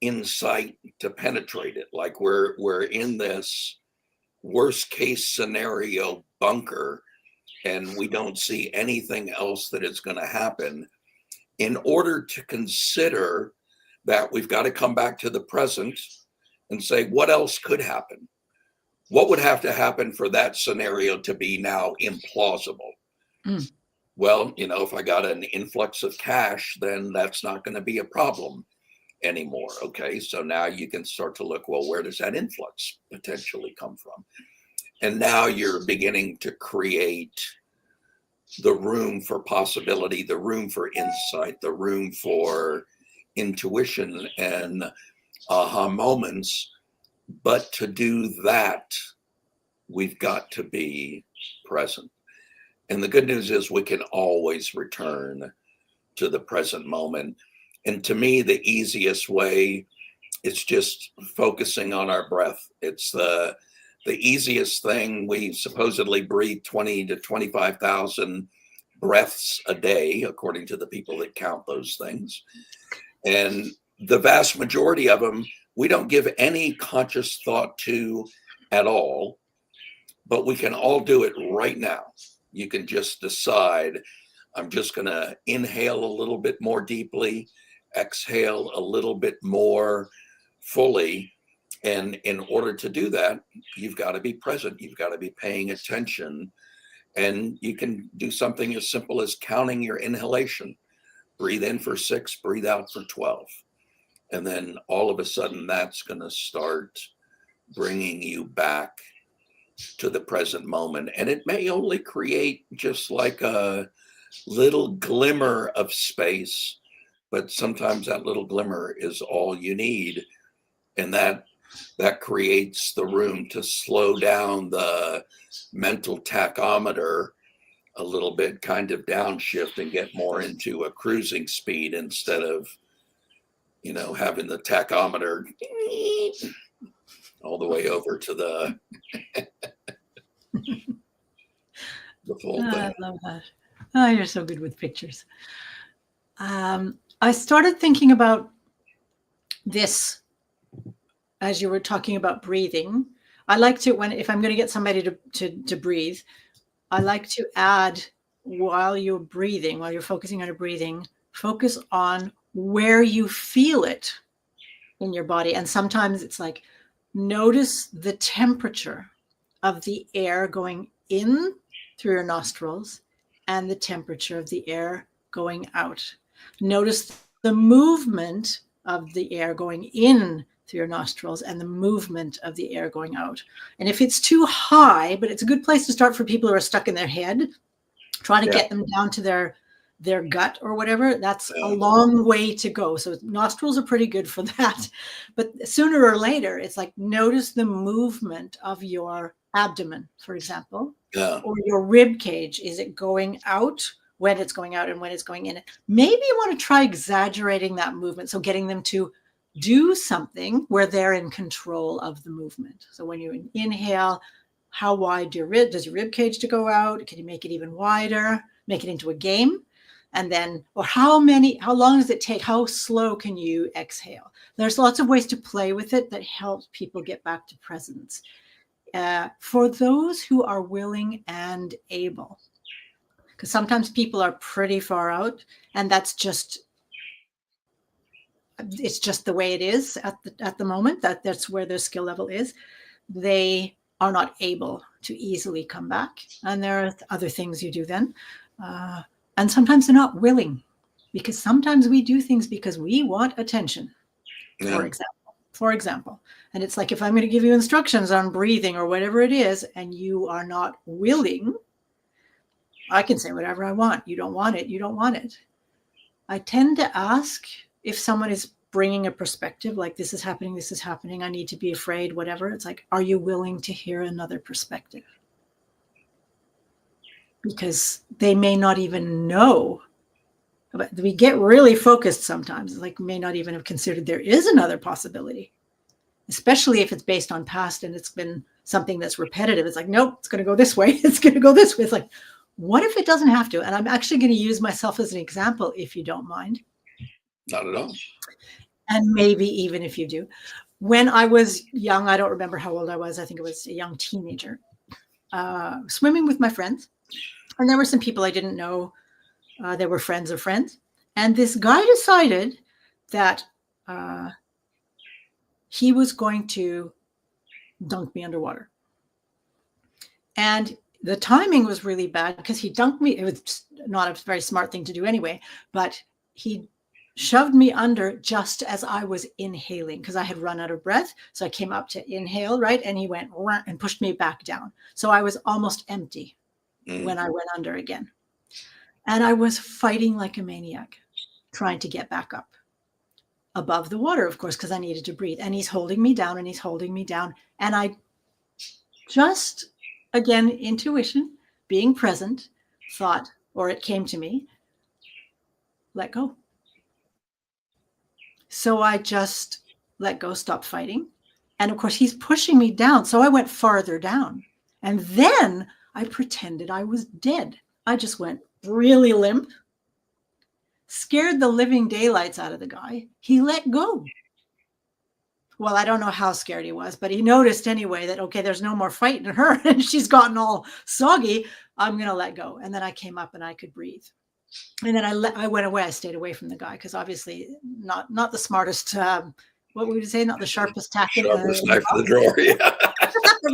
insight to penetrate it. Like we're in this worst case scenario bunker, and we don't see anything else that is going to happen. In order to consider that, we've got to come back to the present and say, what else could happen? What would have to happen for that scenario to be now implausible? Mm. Well, if I got an influx of cash, then that's not going to be a problem anymore. Okay, so now you can start to look, well, where does that influx potentially come from? And now you're beginning to create the room for possibility, the room for insight, the room for intuition and aha moments. But to do that, we've got to be present. And the good news is we can always return to the present moment. And to me, the easiest way is just focusing on our breath. It's the easiest thing. We supposedly breathe 20 to 25,000 breaths a day, according to the people that count those things. And the vast majority of them, we don't give any conscious thought to at all, but we can all do it right now. You can just decide, I'm just going to inhale a little bit more deeply, exhale a little bit more fully. And in order to do that, you've got to be present. You've got to be paying attention. And you can do something as simple as counting your inhalation. Breathe in for 6, breathe out for 12. And then all of a sudden, that's going to start bringing you back to the present moment. And it may only create just like a little glimmer of space, but sometimes that little glimmer is all you need. And that creates the room to slow down the mental tachometer a little bit, kind of downshift and get more into a cruising speed instead of, having the tachometer all the way over to the full I thing. love that. Oh, you're so good with pictures. I started thinking about this as you were talking about breathing. I like to, if I'm going to get somebody to breathe, I like to add, while you're breathing, while you're focusing on your breathing, focus on where you feel it in your body. And sometimes it's like, notice the temperature of the air going in through your nostrils and the temperature of the air going out. Notice the movement of the air going in through your nostrils and the movement of the air going out. And if it's too high, but it's a good place to start for people who are stuck in their head, try to get them down to their gut or whatever. That's a long way to go. So nostrils are pretty good for that. But sooner or later, it's like, notice the movement of your abdomen, for example, or your rib cage. Is it going out when it's going out and when it's going in? Maybe you want to try exaggerating that movement. So getting them to do something where they're in control of the movement. So when you inhale, how wide does your rib cage to go out? Can you make it even wider? Make it into a game? And then, or how long does it take? How slow can you exhale? There's lots of ways to play with it that help people get back to presence. For those who are willing and able, because sometimes people are pretty far out, and it's just the way it is at the moment. That's where their skill level is. They are not able to easily come back. And there are other things you do then. And sometimes they're not willing, because sometimes we do things because we want attention, Yeah. for example. And it's like, if I'm going to give you instructions on breathing or whatever it is, and you are not willing, I can say whatever I want. You don't want it. You don't want it. I tend to ask if someone is bringing a perspective, like this is happening, I need to be afraid, whatever. It's like, are you willing to hear another perspective? Because they may not even know. But we get really focused sometimes, like may not even have considered there is another possibility, especially if it's based on past and it's been something that's repetitive. It's like, nope, it's going to go this way. It's going to go this way. It's like, what if it doesn't have to? And I'm actually going to use myself as an example, if you don't mind. Not at all. And maybe even if you do. When I was young, I don't remember how old I was. I think I was a young teenager, swimming with my friends. And there were some people I didn't know. They were friends of friends. And this guy decided that he was going to dunk me underwater. And the timing was really bad because he dunked me. It was not a very smart thing to do anyway, but he shoved me under just as I was inhaling, because I had run out of breath. So I came up to inhale, right? And he went and pushed me back down. So I was almost empty when I went under again. And I was fighting like a maniac, trying to get back up above the water, of course, because I needed to breathe. And he's holding me down and he's holding me down. And I just, again, intuition, being present, thought, or it came to me, let go. So I just let go, stop fighting. And of course, he's pushing me down. So I went farther down. And then I pretended I was dead. I just went really limp, scared the living daylights out of the guy. He let go. Well, I don't know how scared he was, but he noticed anyway that, okay, there's no more fight in her and she's gotten all soggy. I'm going to let go. And then I came up and I could breathe. And then I went away. I stayed away from the guy because obviously not the smartest, what would you say? Not the sharpest tack in Sharpest knife in the drawer. Yeah.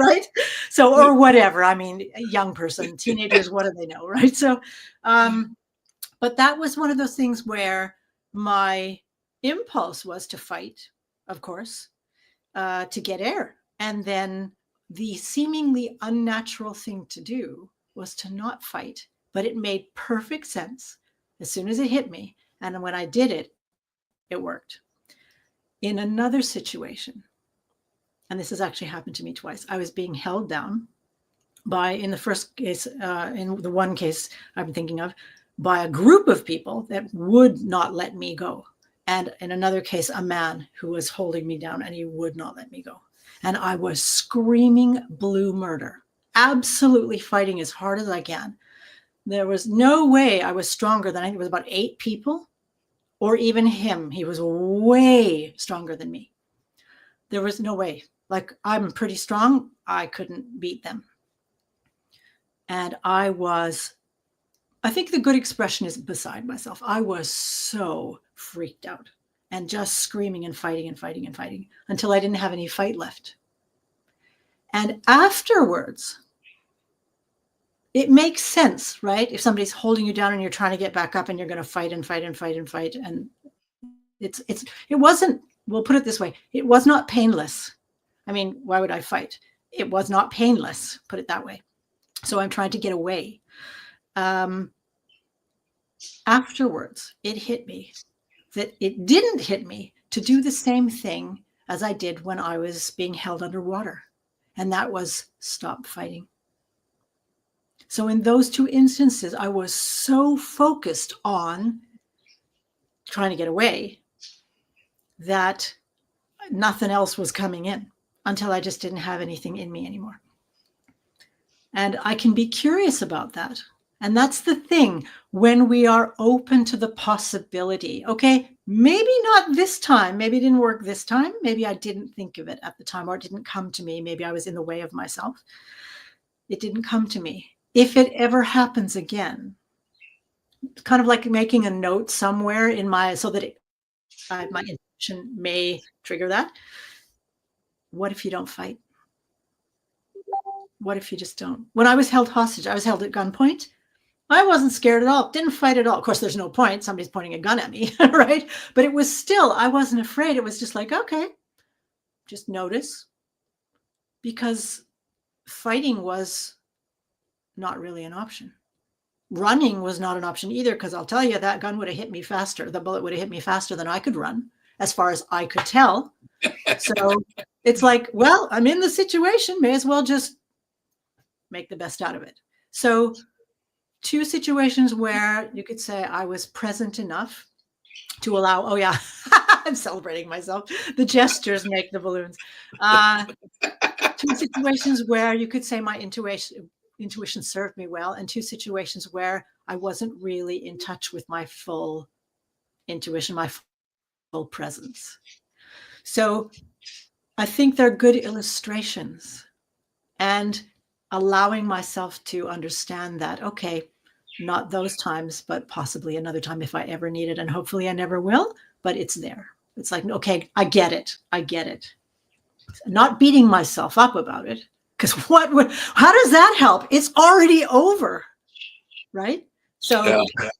Right. So, or whatever. I mean, a young person, teenagers, what do they know? Right. So, but that was one of those things where my impulse was to fight, of course, to get air. And then the seemingly unnatural thing to do was to not fight. But it made perfect sense as soon as it hit me. And when I did it, it worked. In another situation, and this has actually happened to me twice, I was being held down by, in the first case, in the one case I'm thinking of, by a group of people that would not let me go. And in another case, a man who was holding me down and he would not let me go. And I was screaming blue murder, absolutely fighting as hard as I can. There was no way I was stronger than, I think it was about 8 people, or even him. He was way stronger than me. There was no way. Like, I'm pretty strong. I couldn't beat them. And I think the good expression is beside myself. I was so freaked out and just screaming and fighting and fighting and fighting until I didn't have any fight left. And afterwards, it makes sense, right? If somebody's holding you down and you're trying to get back up and you're going to fight and fight and fight and fight. And it wasn't, we'll put it this way. It was not painless. I mean, why would I fight? It was not painless, put it that way. So I'm trying to get away. Afterwards, it hit me that it didn't hit me to do the same thing as I did when I was being held underwater. And that was stop fighting. So in those 2 instances, I was so focused on trying to get away that nothing else was coming in until I just didn't have anything in me anymore. And I can be curious about that. And that's the thing, when we are open to the possibility, okay, maybe not this time, maybe it didn't work this time, maybe I didn't think of it at the time, or it didn't come to me, maybe I was in the way of myself. It didn't come to me. If it ever happens again, it's kind of like making a note somewhere in so that my intuition may trigger that. What if you don't fight? What if you just don't? When I was held hostage, I was held at gunpoint. I wasn't scared at all, didn't fight at all. Of course, there's no point. Somebody's pointing a gun at me, right? But it was still, I wasn't afraid. It was just like, okay, just notice, because fighting was not really an option. Running was not an option either, because I'll tell you, that gun would have hit me faster. The bullet would have hit me faster than I could run, as far as I could tell. So it's like, well, I'm in the situation, may as well just make the best out of it. So two situations where you could say I was present enough to allow, oh yeah, I'm celebrating myself. The gestures make the balloons. Two situations where you could say my intuition served me well, and two situations where I wasn't really in touch with my full intuition, my full presence. So I think they're good illustrations, and allowing myself to understand that, okay, not those times, but possibly another time if I ever need it. And hopefully I never will, but it's there. It's like, okay, I get it. I get it. Not beating myself up about it. Because how does that help? It's already over. Right? So Yeah.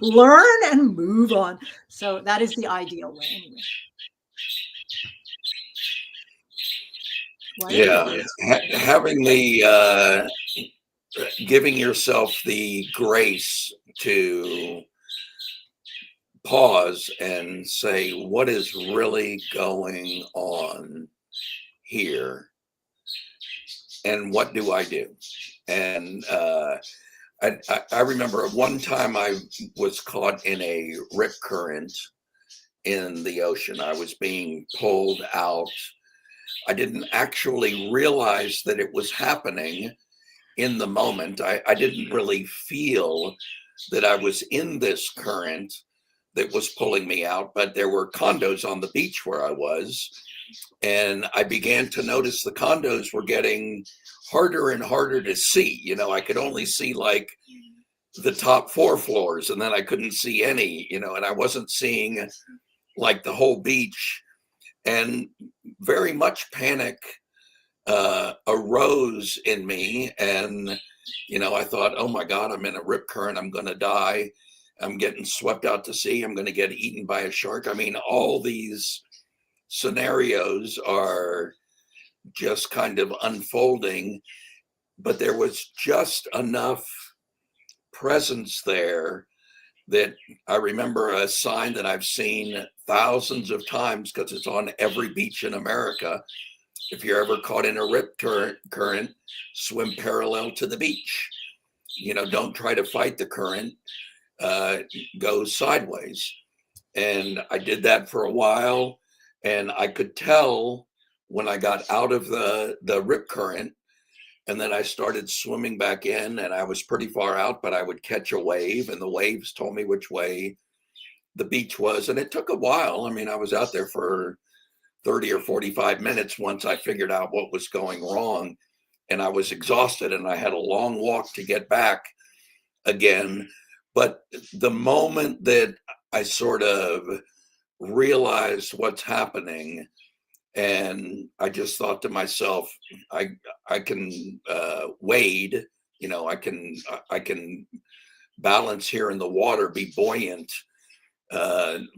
learn and move on. So that is the ideal way anyway. Yeah. Having the giving yourself the grace to pause and say, what is really going on here? And what do I do? And I remember one time I was caught in a rip current in the ocean. I was being pulled out. I didn't actually realize that it was happening in the moment. I didn't really feel that I was in this current that was pulling me out, but there were condos on the beach where I was. And I began to notice the condos were getting harder and harder to see. You know, I could only see like the top 4 floors, and then I couldn't see any, you know, and I wasn't seeing like the whole beach. And very much panic arose in me. And, you know, I thought, oh my God, I'm in a rip current. I'm going to die. I'm getting swept out to sea. I'm going to get eaten by a shark. I mean, all these scenarios are just kind of unfolding, but there was just enough presence there that I remember a sign that I've seen thousands of times because it's on every beach in America. If you're ever caught in a rip current, swim parallel to the beach. You know, don't try to fight the current, go sideways. And I did that for a while, and I could tell when I got out of the rip current, and then I started swimming back in, and I was pretty far out, but I would catch a wave, and the waves told me which way the beach was. And it took a while. I mean, I was out there for 30 or 45 minutes once I figured out what was going wrong. And I was exhausted, and I had a long walk to get back again. But the moment that I sort of realized what's happening, and I just thought to myself, I can wade, you know, I can balance here in the water, be buoyant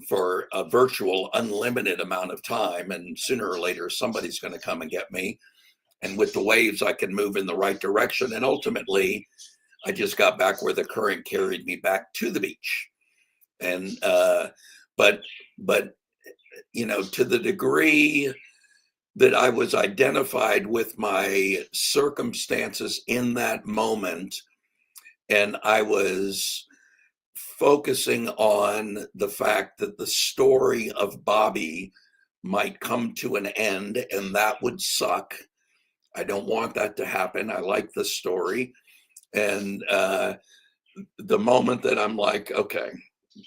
for a virtual unlimited amount of time, and sooner or later somebody's going to come and get me. And with the waves, I can move in the right direction. And ultimately, I just got back where the current carried me back to the beach. And but you know, to the degree that I was identified with my circumstances in that moment, and I was focusing on the fact that the story of Bobby might come to an end, and that would suck. I don't want that to happen. I like the story. And the moment that I'm like, okay,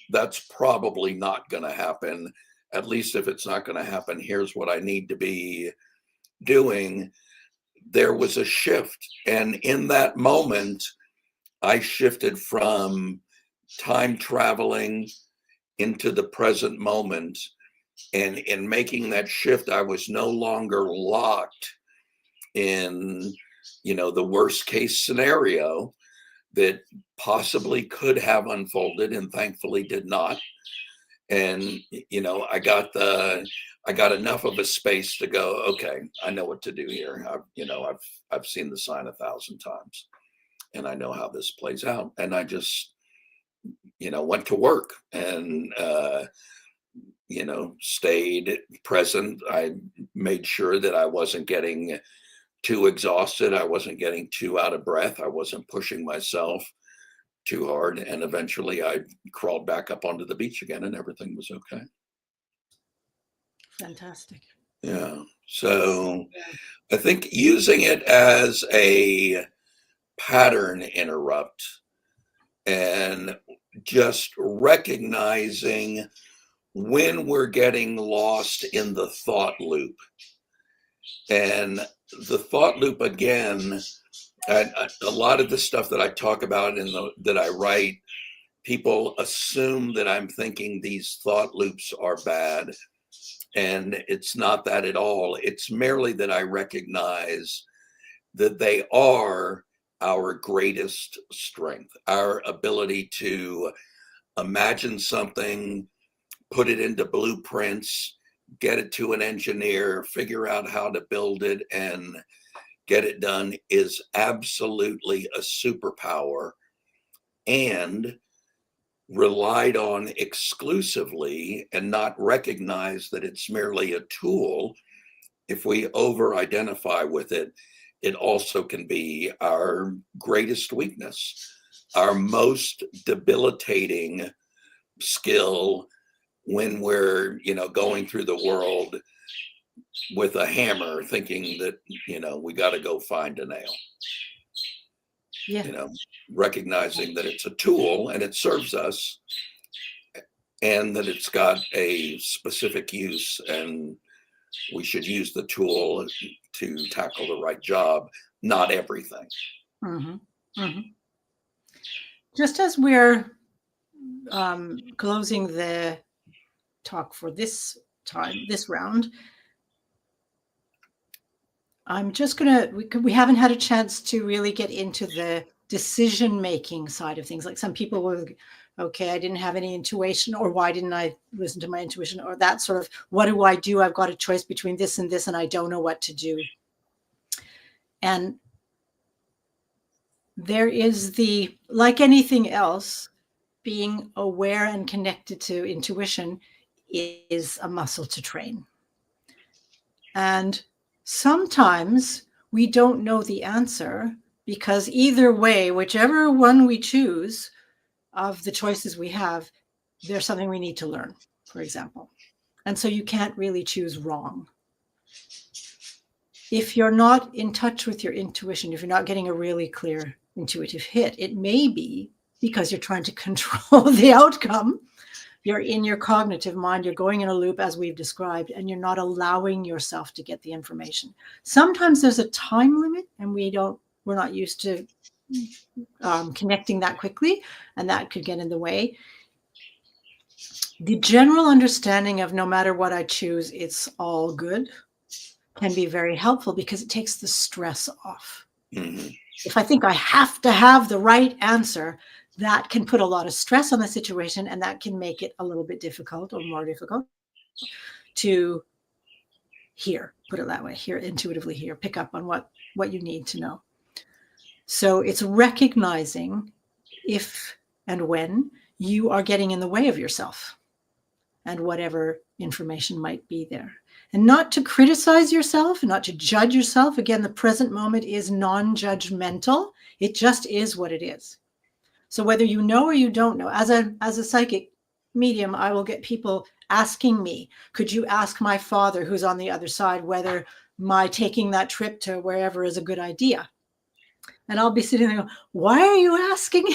that's probably not going to happen. At least if it's not going to happen, here's what I need to be doing. There was a shift. And in that moment, I shifted from time traveling into the present moment. And in making that shift, I was no longer locked in the worst case scenario that possibly could have unfolded and thankfully did not. And I got enough of a space to go, okay, I know what to do here. I've seen the sign 1,000 times, and I know how this plays out. And I just went to work and stayed present. I made sure that I wasn't getting too exhausted. I wasn't getting too out of breath. I wasn't pushing myself too hard. And eventually I crawled back up onto the beach again and everything was okay. Fantastic. Yeah. So I think using it as a pattern interrupt and just recognizing when we're getting lost in the thought loop. And the thought loop, again, a lot of the stuff that I talk about that I write, people assume that I'm thinking these thought loops are bad. And it's not that at all. It's merely that I recognize that they are our greatest strength, our ability to imagine something, put it into blueprints, get it to an engineer, figure out how to build it and get it done is absolutely a superpower, and relied on exclusively and not recognize that it's merely a tool. If we over identify with it, it also can be our greatest weakness, our most debilitating skill when we're, going through the world with a hammer thinking that, we got to go find a nail. Yeah. Recognizing that it's a tool and it serves us and that it's got a specific use and we should use the tool to tackle the right job, not everything. Mm-hmm. Mm-hmm. Just as we're closing the talk for this round, I'm just we haven't had a chance to really get into the decision-making side of things. Like some people will, okay, I didn't have any intuition, or why didn't I listen to my intuition, or that sort of, what do I do? I've got a choice between this and this, and I don't know what to do. And there is like anything else, being aware and connected to intuition is a muscle to train. And sometimes we don't know the answer because either way, whichever one we choose of the choices we have, there's something we need to learn, for example. And so you can't really choose wrong. If you're not in touch with your intuition, if you're not getting a really clear intuitive hit, it may be because you're trying to control the outcome. You're in your cognitive mind, you're going in a loop as we've described, and you're not allowing yourself to get the information. Sometimes there's a time limit and we're not used to connecting that quickly, and that could get in the way. The general understanding of no matter what I choose, it's all good can be very helpful because it takes the stress off. Mm-hmm. If I think I have to have the right answer, that can put a lot of stress on the situation, and that can make it a little bit difficult or more difficult to put it that way, intuitively pick up on what you need to know. So it's recognizing if and when you are getting in the way of yourself and whatever information might be there. And not to criticize yourself, not to judge yourself. Again, the present moment is non-judgmental. It just is what it is. So whether you know or you don't know, as a psychic medium, I will get people asking me, could you ask my father who's on the other side whether my taking that trip to wherever is a good idea? And I'll be sitting there going, why are you asking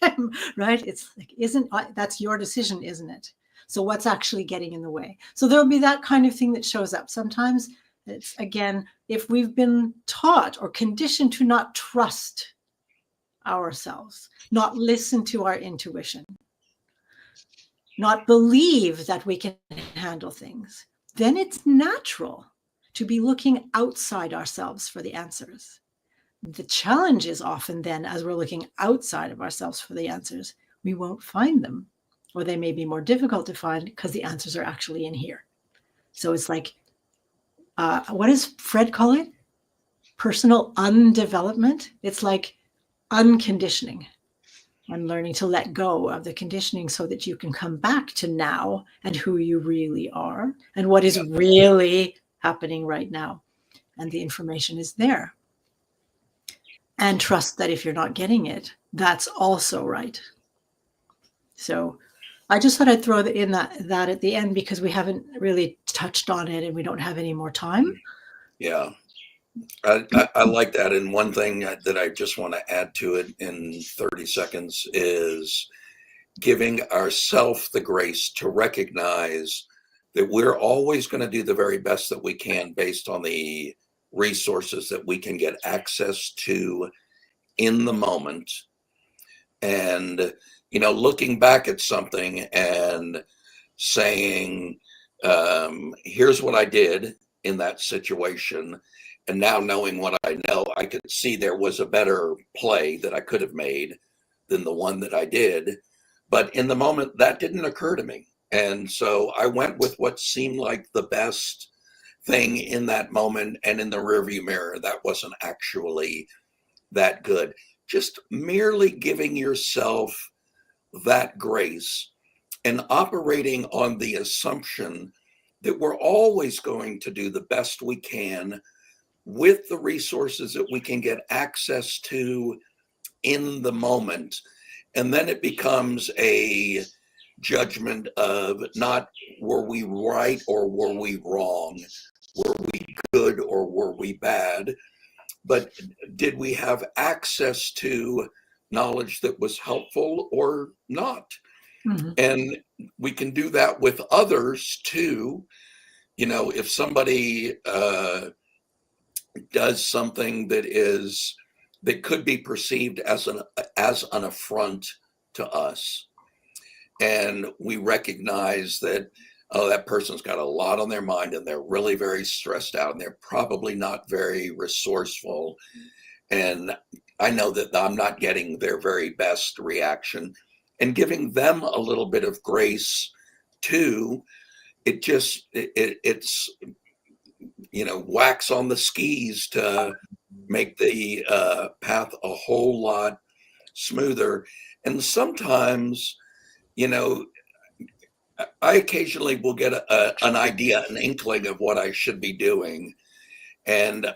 him? Right? It's like, that's your decision, isn't it? So what's actually getting in the way? So there'll be that kind of thing that shows up. Sometimes it's, again, if we've been taught or conditioned to not trust ourselves, not listen to our intuition, not believe that we can handle things, then it's natural to be looking outside ourselves for the answers. The challenge is often then, as we're looking outside of ourselves for the answers, we won't find them, or they may be more difficult to find because the answers are actually in here. So it's like, what does Fred call it? Personal undevelopment. It's like unconditioning. I'm learning to let go of the conditioning so that you can come back to now and who you really are and what is really happening right now. And the information is there. And trust that if you're not getting it, that's also right. So I just thought I'd throw in that at the end because we haven't really touched on it and we don't have any more time. Yeah. I like that. And one thing that I just want to add to it in 30 seconds is giving ourselves the grace to recognize that we're always going to do the very best that we can based on the resources that we can get access to in the moment. And, looking back at something and saying, here's what I did in that situation. And now knowing what I know, I could see there was a better play that I could have made than the one that I did. But in the moment, that didn't occur to me. And so I went with what seemed like the best thing in that moment. And in the rearview mirror, that wasn't actually that good. Just merely giving yourself that grace and operating on the assumption that we're always going to do the best we can with the resources that we can get access to in the moment. And then it becomes a judgment of not were we right or were we wrong? Were we good or were we bad? But did we have access to knowledge that was helpful or not? Mm-hmm. And we can do that with others too. If somebody does something that could be perceived as an affront to us, and we recognize that, oh, that person's got a lot on their mind and they're really very stressed out and they're probably not very resourceful, and I know that I'm not getting their very best reaction, and giving them a little bit of grace too. It's wax on the skis to make the path a whole lot smoother. And sometimes, I occasionally will get an idea, an inkling of what I should be doing, and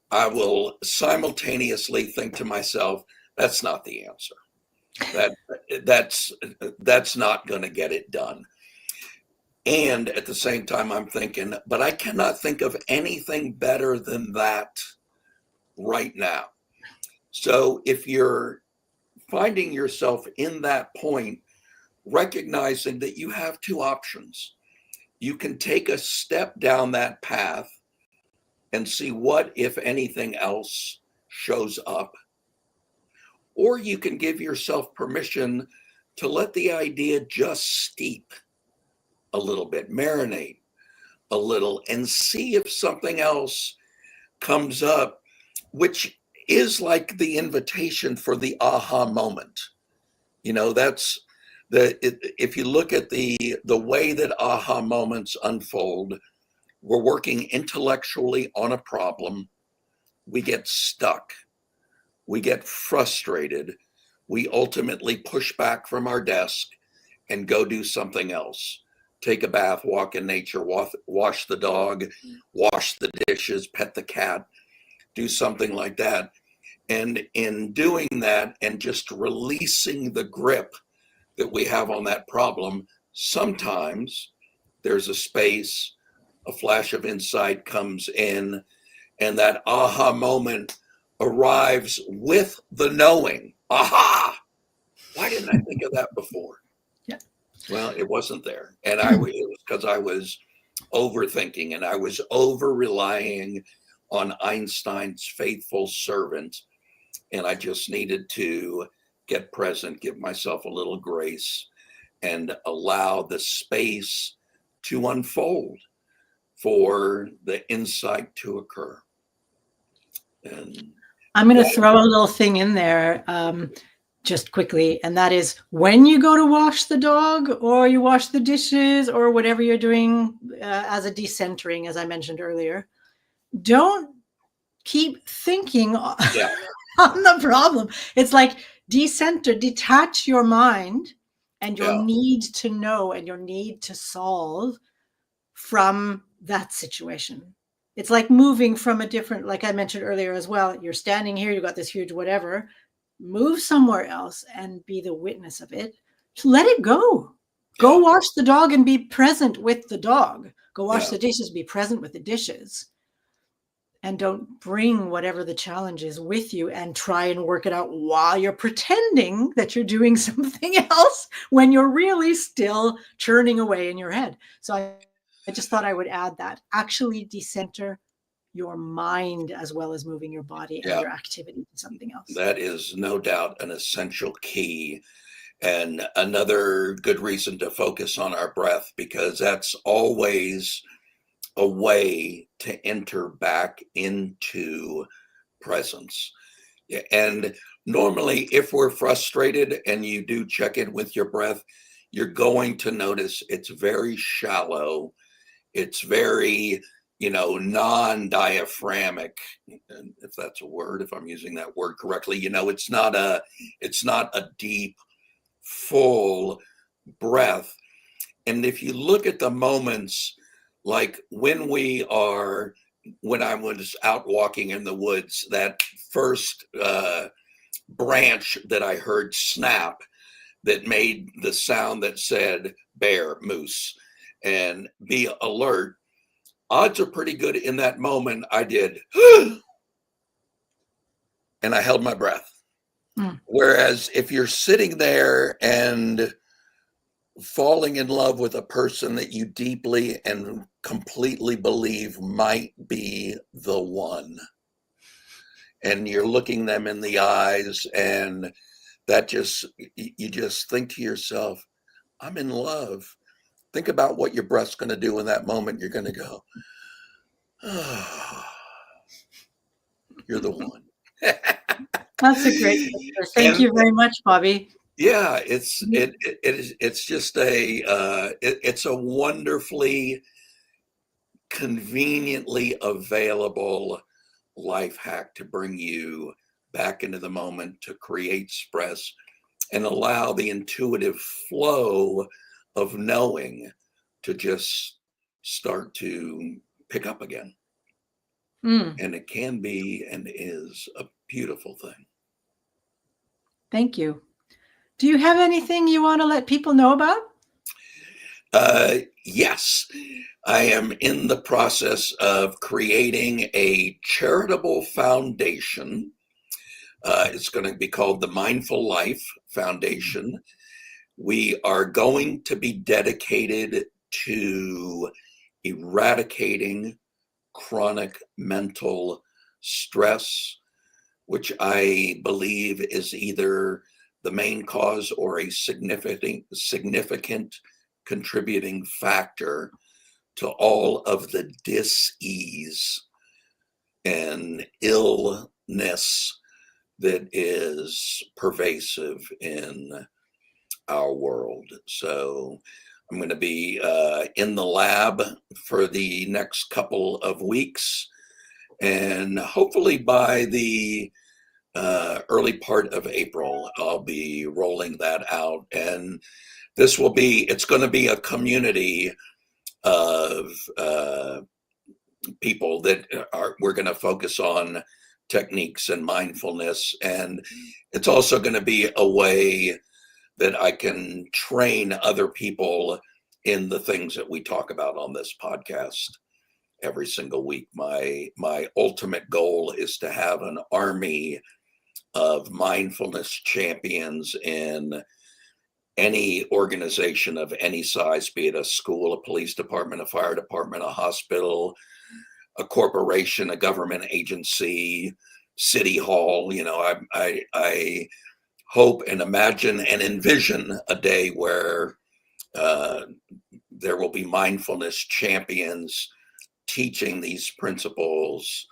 I will simultaneously think to myself, that's not the answer. That's not going to get it done. And at the same time, I'm thinking, but I cannot think of anything better than that right now. So if you're finding yourself in that point, recognizing that you have two options, you can take a step down that path and see what, if anything else, shows up. Or you can give yourself permission to let the idea just steep a little bit, marinate a little, and see if something else comes up, which is like the invitation for the aha moment. That's if you look at the way that aha moments unfold, we're working intellectually on a problem, we get stuck, we get frustrated, we ultimately push back from our desk and go do something else. Take a bath, walk in nature, wash the dog, wash the dishes, pet the cat, do something like that. And in doing that and just releasing the grip that we have on that problem, sometimes there's a space, a flash of insight comes in, and that aha moment arrives with the knowing. Aha! Why didn't I think of that before? Yeah. Well, it wasn't there. And it was because I was overthinking and I was over relying on Einstein's faithful servant. And I just needed to get present, give myself a little grace, and allow the space to unfold for the insight to occur. And I'm going to throw a little thing in there just quickly, and that is when you go to wash the dog or you wash the dishes or whatever you're doing as a decentering, as I mentioned earlier, don't keep thinking Yeah. on the problem. It's like decenter, detach your mind and your Yeah. need to know and your need to solve from that situation. It's like moving from a different, like I mentioned earlier as well, you're standing here, you got this huge whatever, move somewhere else and be the witness of it. Just let it go. Go Yeah. wash the dog and be present with the dog. Go wash Yeah. the dishes, be present with the dishes. And don't bring whatever the challenge is with you and try and work it out while you're pretending that you're doing something else when you're really still churning away in your head. So I just thought I would add that. Actually decenter your mind as well as moving your body and Yeah. your activity to something else. That is no doubt an essential key, and another good reason to focus on our breath, because that's always a way to enter back into presence. And normally, if we're frustrated and you do check in with your breath, you're going to notice it's very shallow. It's very, non-diaphragmic, if that's a word, if I'm using that word correctly. It's not a deep, full breath. And if you look at the moments, like when I was out walking in the woods, that first branch that I heard snap, that made the sound that said bear, moose, and be alert, odds are pretty good in that moment. I did, and I held my breath. Mm. Whereas if you're sitting there and falling in love with a person that you deeply and completely believe might be the one, and you're looking them in the eyes, and you just think to yourself, I'm in love. Think about what your breath's going to do in that moment. You're going to go, oh, you're the one. That's a great picture. Thank And you very much, Bobby. yeah, it's just it's a wonderfully conveniently available life hack to bring you back into the moment, to create stress and allow the intuitive flow of knowing to just start to pick up again. Mm. And it can be and is a beautiful thing. Thank you. Do you have anything you want to let people know about? Yes, I am in the process of creating a charitable foundation. It's going to be called the Mindful Life Foundation. We are going to be dedicated to eradicating chronic mental stress, which I believe is either the main cause or a significant contributing factor to all of the dis-ease and illness that is pervasive in our world. So I'm going to be in the lab for the next couple of weeks, and hopefully by the early part of April, I'll be rolling that out. And it's going to be a community of people that we're going to focus on techniques and mindfulness. And it's also going to be a way that I can train other people in the things that we talk about on this podcast every single week. My ultimate goal is to have an army of mindfulness champions in any organization of any size, be it a school, a police department, a fire department, a hospital, a corporation, a government agency, city hall. I hope and imagine and envision a day where there will be mindfulness champions teaching these principles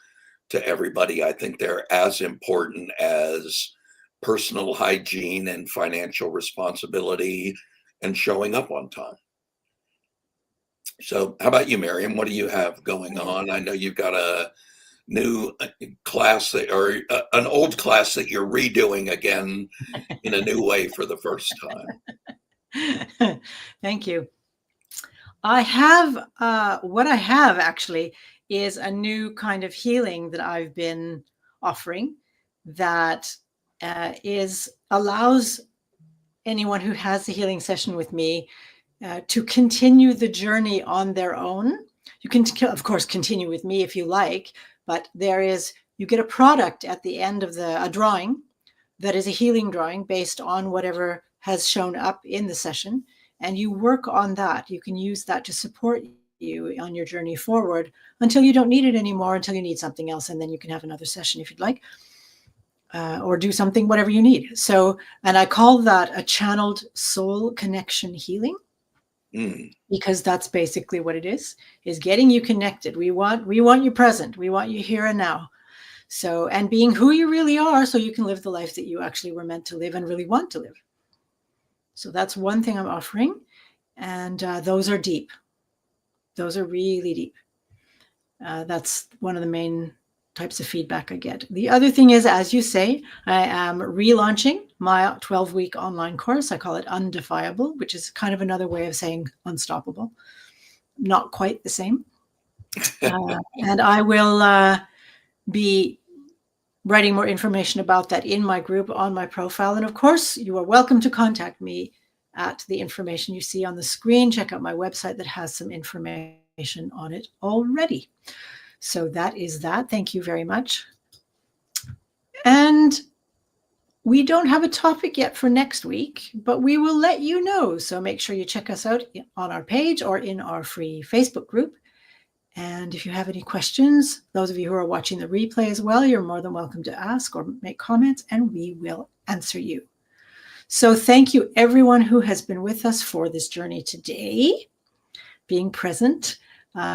to everybody. I think they're as important as personal hygiene and financial responsibility and showing up on time. So, how about you, Miriam? What do you have going on? I know you've got a new class or an old class that you're redoing again in a new way for the first time. Thank you. I have, what I have actually is a new kind of healing that I've been offering that allows anyone who has a healing session with me to continue the journey on their own. You can, of course, continue with me if you like, but you get a product at the end of a drawing that is a healing drawing based on whatever has shown up in the session. And you work on that. You can use that to support you on your journey forward until you don't need it anymore, until you need something else. And then you can have another session if you'd like, or do something, whatever you need. So, and I call that a channeled soul connection healing. Because that's basically what it is getting you connected. We want you present. We want you here and now. So, and being who you really are, so you can live the life that you actually were meant to live and really want to live. So that's one thing I'm offering. And those are deep. Those are really deep. That's one of the main types of feedback I get. The other thing is, as you say, I am relaunching my 12-week online course. I call it Undefiable, which is kind of another way of saying unstoppable. Not quite the same. And I will be writing more information about that in my group on my profile. And of course, you are welcome to contact me at the information you see on the screen. Check out my website that has some information on it already. So that is that. Thank you very much. And we don't have a topic yet for next week, but we will let you know. So make sure you check us out on our page or in our free Facebook group. And if you have any questions, those of you who are watching the replay as well, you're more than welcome to ask or make comments, and we will answer you. So thank you, everyone who has been with us for this journey today, being present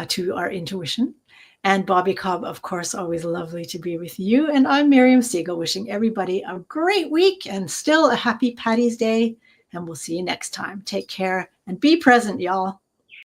to our intuition. And Bobby Cobb, of course, always lovely to be with you. And I'm Miriam Siegel, wishing everybody a great week and still a happy Paddy's Day. And we'll see you next time. Take care and be present, y'all.